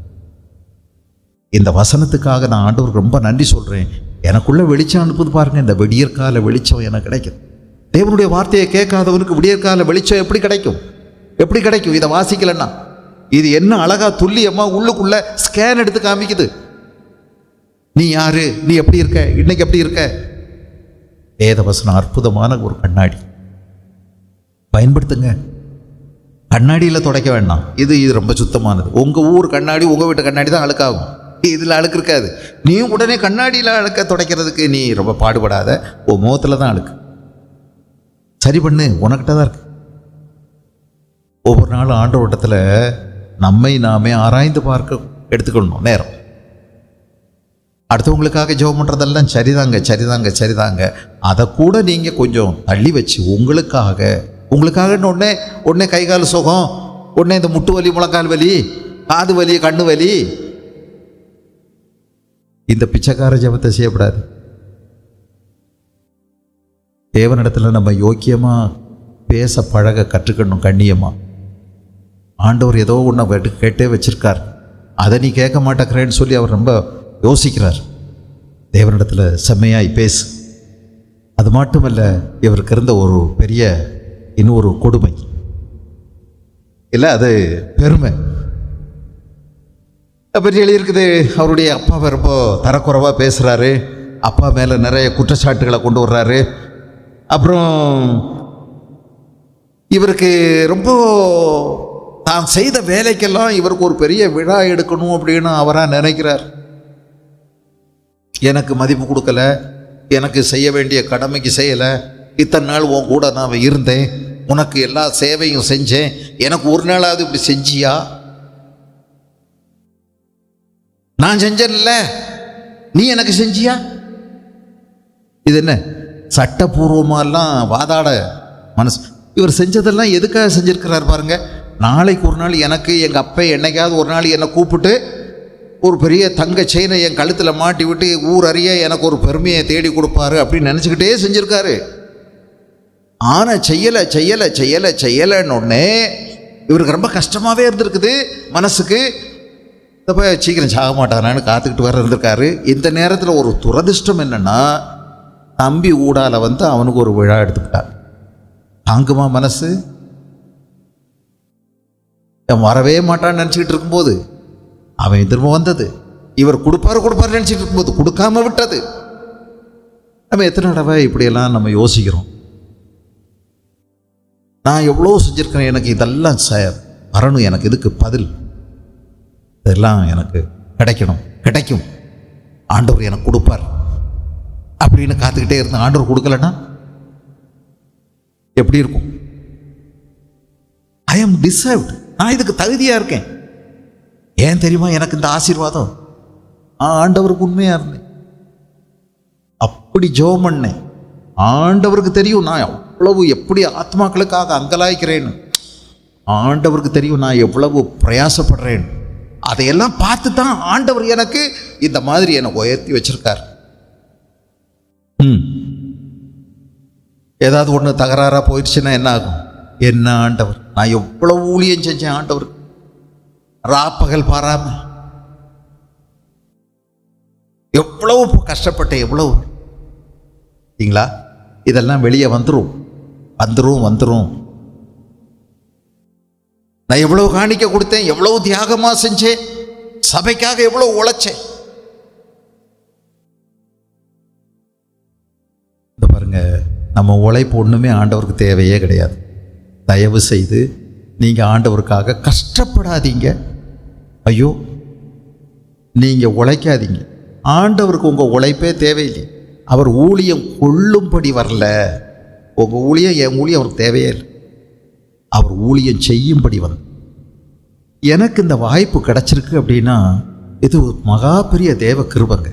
இந்த வசனத்துக்காக நான் ஆண்டவருக்கு ரொம்ப நன்றி சொல்றேன். எனக்குள்ள வெளிச்சம் அனுப்புது பாருங்க. இந்த விடியற்கால வெளிச்சம் எனக்கு கிடைக்கும். தேவனுடைய வார்த்தையை கேட்காதவனுக்கு விடியற்கால வெளிச்சம் எப்படி கிடைக்கும்? இதை வாசிக்கலன்னா இது என்ன அழகா துல்லியமா உள்ளுக்குள்ள ஸ்கேன் எடுத்து காமிக்குது. நீ யாரு, நீ எப்படி இருக்க, இன்னைக்கு எப்படி இருக்க. வேதவசனம் அற்புதமான ஒரு கண்ணாடி, பயன்படுத்துங்க. கண்ணாடியில் துடைக்க வேண்டாம். இது ரொம்ப சுத்தமானது. உங்க ஊர் கண்ணாடி, உங்க வீட்டு கண்ணாடி தான் அழுக்காகும், இதில் அழுக்கு இருக்காது. நீ உடனே கண்ணாடியில் அழுக்க துடைக்கிறதுக்கு நீ ரொம்ப பாடுபடாத. உன் முகத்தில் தான் அழுக்கு. சரி பண்ணு, உனக்கிட்ட தான் இருக்கு. ஒவ்வொரு நாளும் ஆண்டவரிடத்தில் நம்மை நாமே ஆராய்ந்து பார்க்க எடுத்துக்கணும் நேரம். அடுத்தவங்களுக்காக ஜெபம் பண்ணுறதெல்லாம் சரிதாங்க. அதை கூட நீங்கள் கொஞ்சம் தள்ளி வச்சு உங்களுக்காகன்னு உடனே கை கால் சுகம், உடனே இந்த முட்டு வலி, முழங்கால் வலி, காது வலி, கண்ணு வலி, இந்த பிச்சைக்கார ஜெபத்தை செய்யக்கூடாது. தேவனிடத்தில் நம்ம யோக்கியமாக பேச பழக கற்றுக்கணும், கண்ணியமாக. ஆண்டவர் ஏதோ ஒன்று கேட்டே வச்சிருக்கார், அதை நீ கேட்க மாட்டேங்கிறேன்னு சொல்லி அவர் ரொம்ப யோசிக்கிறார். தேவனிடத்தில் செம்மையாய் பேசு. அது மட்டுமல்ல, இவருக்கு இருந்த ஒரு பெரிய இன்னொரு கொடுமை இல்லை, அது பெருமை. பற்றி எழுதியிருக்குது. அவருடைய அப்பாவை ரொம்ப தரக்குறைவாக பேசுகிறாரு, அப்பா மேலே நிறைய குற்றச்சாட்டுகளை கொண்டு வர்றாரு. அப்புறம் இவருக்கு ரொம்ப தான் செய்த வேலைக்கெல்லாம் இவருக்கு ஒரு பெரிய விழா எடுக்கணும் அப்படின்னு அவராக நினைக்கிறார். எனக்கு மதிப்பு கொடுக்கல, எனக்கு செய்ய வேண்டிய கடமைக்கு செய்யலை, இத்தனை நாள் உன் கூட நான் இருந்தேன், உனக்கு எல்லா சேவையும் செஞ்சேன், எனக்கு ஒரு நாளாவது இப்படி செஞ்சியா? நான் செஞ்சேன்ல, நீ எனக்கு செஞ்சியா? இது என்ன சட்டபூர்வமாலாம் வாதாட மனசு? இவர் செஞ்சதெல்லாம் எதுக்காக செஞ்சிருக்கிறார் பாருங்க. நாளைக்கு ஒரு நாள் எனக்கு எங்கள் அப்பா என்னைக்காவது ஒரு நாள் என்னை கூப்பிட்டு ஒரு பெரிய தங்க செயினை என் கழுத்தில் மாட்டி விட்டு ஊர் அறிய எனக்கு ஒரு பெருமையை தேடி கொடுப்பாரு அப்படின்னு நினச்சிக்கிட்டே செஞ்சுருக்காரு. ஆனால் செய்யலைன்னு ஒன்று இவருக்கு ரொம்ப கஷ்டமாகவே இருந்திருக்குது மனசுக்கு. இப்போ சீக்கிரம் சாக மாட்டாரான்னு காத்துக்கிட்டு வர இருந்திருக்காரு. இந்த நேரத்தில் ஒரு துரதிர்ஷ்டம் என்னென்னா, தம்பி ஊடால அவனுக்கு ஒரு விழா எடுத்துக்கிட்டான். தாங்குமா மனசு? வரவே மாட்டான்னு நினச்சிக்கிட்டு இருக்கும்போது அவன் திரும்ப வந்தது. இவர் கொடுப்பாரு நினச்சிட்டு இருக்கும்போது கொடுக்காம விட்டது. நம்ம எத்தனை தடவை இப்படியெல்லாம் நம்ம யோசிக்கிறோம். நான் எவ்வளோ செஞ்சுருக்கிறேன், எனக்கு இதெல்லாம் வரணும், எனக்கு இதுக்கு பதில் இதெல்லாம் எனக்கு கிடைக்கும், ஆண்டவர் எனக்கு கொடுப்பார் அப்படின்னு காத்துக்கிட்டே இருந்தேன். ஆண்டவர் கொடுக்கலன்னா எப்படி இருக்கும்? ஐ ஆம் டிசர்வ்ட், நான் இதுக்கு தகுதியாக இருக்கேன். ஏன் தெரியுமா எனக்கு இந்த ஆசீர்வாதம்? ஆண்டவருக்கு உண்மையாக இருந்தேன், அப்படி ஜெபம் பண்ணேன். ஆண்டவருக்கு தெரியும் நான் எவ்வளவு எப்படி ஆத்மாக்களுக்காக அங்கலாய்க்கிறேன்னு. ஆண்டவருக்கு தெரியும் நான் எவ்வளவு பிரயாசப்படுறேன். அதையெல்லாம் பார்த்து தான் ஆண்டவர் எனக்கு இந்த மாதிரி என்னை உயர்த்தி வச்சிருக்கார். ஏதாவது ஒன்று தகராறாக போயிடுச்சுன்னா என்ன ஆகும்? என்ன ஆண்டவர், நான் எவ்வளவு ஊழியம் செஞ்சேன் ஆண்டவருக்கு, ராப்பகல் பாராம எவ்வளவு கஷ்டப்பட்டேன், எவ்வளவு சரிங்களா? இதெல்லாம் வெளியே வந்துடும். நான் எவ்வளவு காணிக்க கொடுத்தேன், எவ்வளவு தியாகமா செஞ்சேன், சபைக்காக எவ்வளவு உழைச்சேன். இந்த பாருங்க, நம்ம உழைப்பு ஒண்ணுமே ஆண்டவருக்கு தேவையே கிடையாது. தயவு செய்து நீங்க ஆண்டவருக்காக கஷ்டப்படாதீங்க. ஐயோ, நீங்க உழைக்காதீங்க. ஆண்டவருக்கு உங்க உழைப்பே தேவையில்லை. அவர் ஊழியம் கொள்ளும்படி வரல. உங்க ஊழியம், என் ஊழியம் அவருக்கு தேவையே இல்லை. அவர் ஊழியம் செய்யும்படி வந்து எனக்கு இந்த வாய்ப்பு கிடைச்சிருக்கு அப்படின்னா இது மகா பெரிய தேவ கிருபைங்க.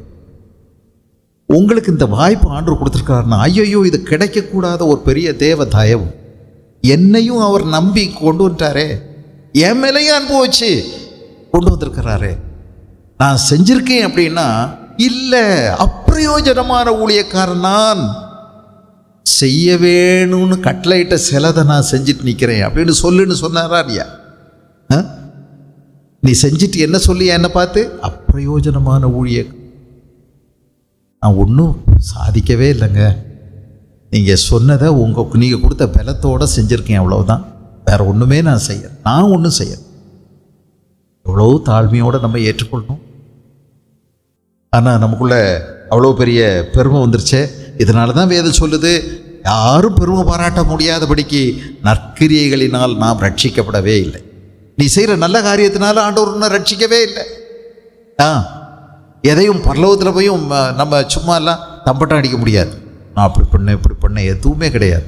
உங்களுக்கு இந்த வாய்ப்பு ஆண்டவர் கொடுத்துருக்காருன்னா, ஐயோ இது கிடைக்கக்கூடாத ஒரு பெரிய தேவ தயவு. என்னையும் அவர் நம்பி கொண்டு வந்துட்டாரே, என் மேலேயும் அனுபவிச்சு கொண்டு வந்திருக்கிறாரே. நான் செஞ்சிருக்கேன் அப்படின்னா இல்லை, அப்பிரயோஜனமான ஊழியக்காரன் நான், செய்ய வேணும்னு கட்டளையிட்ட சிலதை நான் செஞ்சுட்டு நிற்கிறேன் அப்படின்னு சொல்லுன்னு சொன்னாரா இல்லையா? நீ செஞ்சுட்டு என்ன சொல்லி என்னை பார்த்து? அப்பிரயோஜனமான ஊழியக்காரன். நான் ஒன்றும் சாதிக்கவே இல்லைங்க, நீங்கள் சொன்னதை நீங்கள் கொடுத்த பலத்தோடு செஞ்சுருக்கேன், அவ்வளவுதான். வேற ஒன்றுமே நான் ஒன்றும் செய்ய. எவ்வளோ தாழ்மையோடு நம்ம ஏற்றுக்கொள்ளணும். ஆனால் நமக்குள்ள அவ்வளோ பெரிய பெருமை வந்துருச்சே. இதனால தான் வேதம் சொல்லுது, யாரும் பெருமை பாராட்ட முடியாதபடிக்கு நற்கிரியைகளினால் நாம் ரட்சிக்கப்படவே இல்லை. நீ செய்கிற நல்ல காரியத்தினால ஆண்டவர் ஒன்றும் ரட்சிக்கவே இல்லை. எதையும் பரலோகத்தில் போயும் நம்ம சும்மா எல்லாம் தம்பட்டம் அடிக்க முடியாது. நான் அப்படி பண்ணேன் எதுவுமே கிடையாது.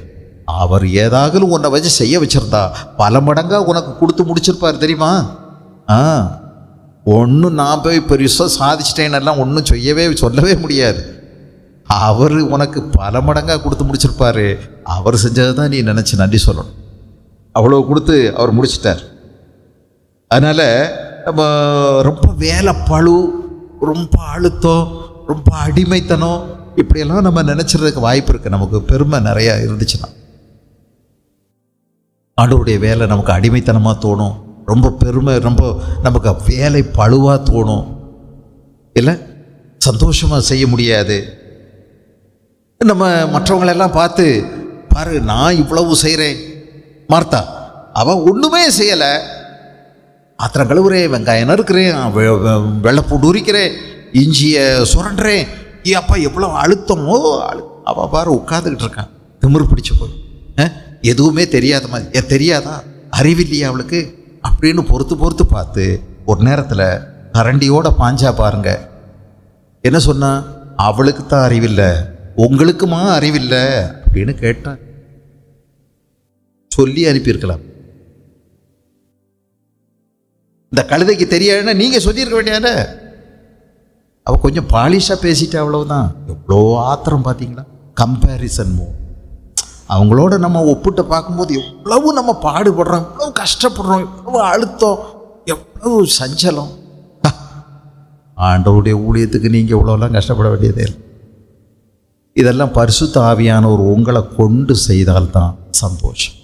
அவர் ஏதாவது உன்னை வச்சு செய்ய வச்சிருந்தா பல மடங்காக உனக்கு கொடுத்து முடிச்சிருப்பார் தெரியுமா? ஒன்றும் நான் போய் பெருசாக சாதிச்சிட்டேன்னெல்லாம் ஒன்றும் சொல்லவே முடியாது. அவர் உனக்கு பல மடங்காக கொடுத்து முடிச்சிருப்பாரு. அவர் செஞ்சதை தான் நீ நினச்சி நன்றி சொல்லணும். அவ்வளோ கொடுத்து அவர் முடிச்சிட்டார். அதனால் நம்ம ரொம்ப வேலை பழு, ரொம்ப அழுத்தம், ரொம்ப அடிமைத்தனம் இப்படியெல்லாம் நம்ம நினச்சிறதுக்கு வாய்ப்பு இருக்குது. நமக்கு பெருமை நிறையா இருந்துச்சுன்னா ஆண்டவருடைய வேலை நமக்கு அடிமைத்தனமாக தோணும். ரொம்ப பெருமை, ரொம்ப நமக்கு வேலை பழுவாக தோணும். இல்லை, சந்தோஷமாக செய்ய முடியாது. நம்ம மற்றவங்களெல்லாம் பார்த்து பாரு, நான் இவ்வளவு செய்கிறேன். மார்த்தா அவன் ஒன்றுமே செய்யலை. பாத்திரம் கழுவுறேன், வெங்காயம் நறுக்கிறேன், வெள்ளைப்பூண்டு உரிக்கிறேன், இஞ்சியை சுரண்டுறேன். அப்பா எவ்வளோ அழுத்தமோ அவள் பாரு உட்காந்துக்கிட்டு இருக்கான் திமிரு பிடிச்சி போய். எதுவுமே தெரியாத மாதிரி, தெரியாதா, அறிவில்லையா அவளுக்கு அப்படின்னு பொறுத்து பார்த்து ஒரு நேரத்தில் கரண்டியோட பாஞ்சா பாருங்க. என்ன சொன்னா? அவளுக்கு தான் அறிவில்லை, உங்களுக்குமா அறிவில்லை அப்படின்னு கேட்டான். சொல்லி அனுப்பியிருக்கலாம். இந்த கழுதைக்கு தெரியாதுன்னா நீங்கள் சொல்லியிருக்க வேண்டியதானே? அவள் கொஞ்சம் பாலிஷாக பேசிட்டா அவ்வளவுதான். எவ்வளோ ஆத்திரம் பார்த்தீங்களா? கம்பேரிசன் மூ அவங்களோட நம்ம ஒப்பிட்டு பார்க்கும்போது எவ்வளவு நம்ம பாடுபடுறோம், எவ்வளவு கஷ்டப்படுறோம், எவ்வளவு அழுத்தம், எவ்வளவு சஞ்சலம். ஆண்டவருடைய ஊழியத்துக்கு நீங்கள் எவ்வளோலாம் கஷ்டப்பட வேண்டியதே இல்லை. இதெல்லாம் பரிசுத்த ஆவியானவர் உங்களை கொண்டு செய்தால்தான் சந்தோஷம்.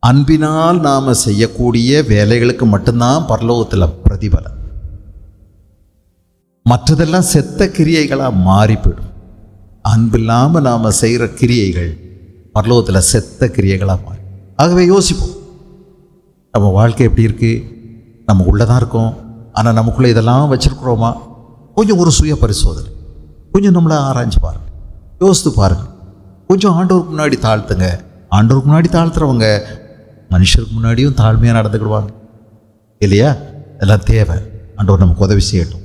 அன்பினால் நாம் செய்யக்கூடிய வேலைகளுக்கு மட்டும்தான் பரலோகத்தில் பிரதிபலன். மற்றதெல்லாம் செத்த கிரியைகளாக மாறி போயிடும். அன்பில்லாமல் நாம் செய்கிற கிரியைகள் பரலோகத்தில் செத்த கிரியைகளாக மாறி. ஆகவே யோசிப்போம், நம்ம வாழ்க்கை எப்படி இருக்குது? நம்ம உள்ளே தான் இருக்கோம், ஆனால் நமக்குள்ளே இதெல்லாம் வச்சுருக்குறோமா? கொஞ்சம் ஒரு சுய பரிசோதனை, கொஞ்சம் நம்மளை ஆராய்ச்சி பாருங்கள், யோசித்து பாருங்கள். கொஞ்சம் ஆண்டவருக்கு முன்னாடி தாழ்த்துங்க. ஆண்டவருக்கு முன்னாடி தாழ்த்துறவங்க மனுஷருக்கு முன்னாடியும் தாழ்மையாக நடந்துக்கிடுவாங்க இல்லையா? எல்லாம் தேவை. ஆண்டவர் நமக்கு உதவி செய்யட்டும்.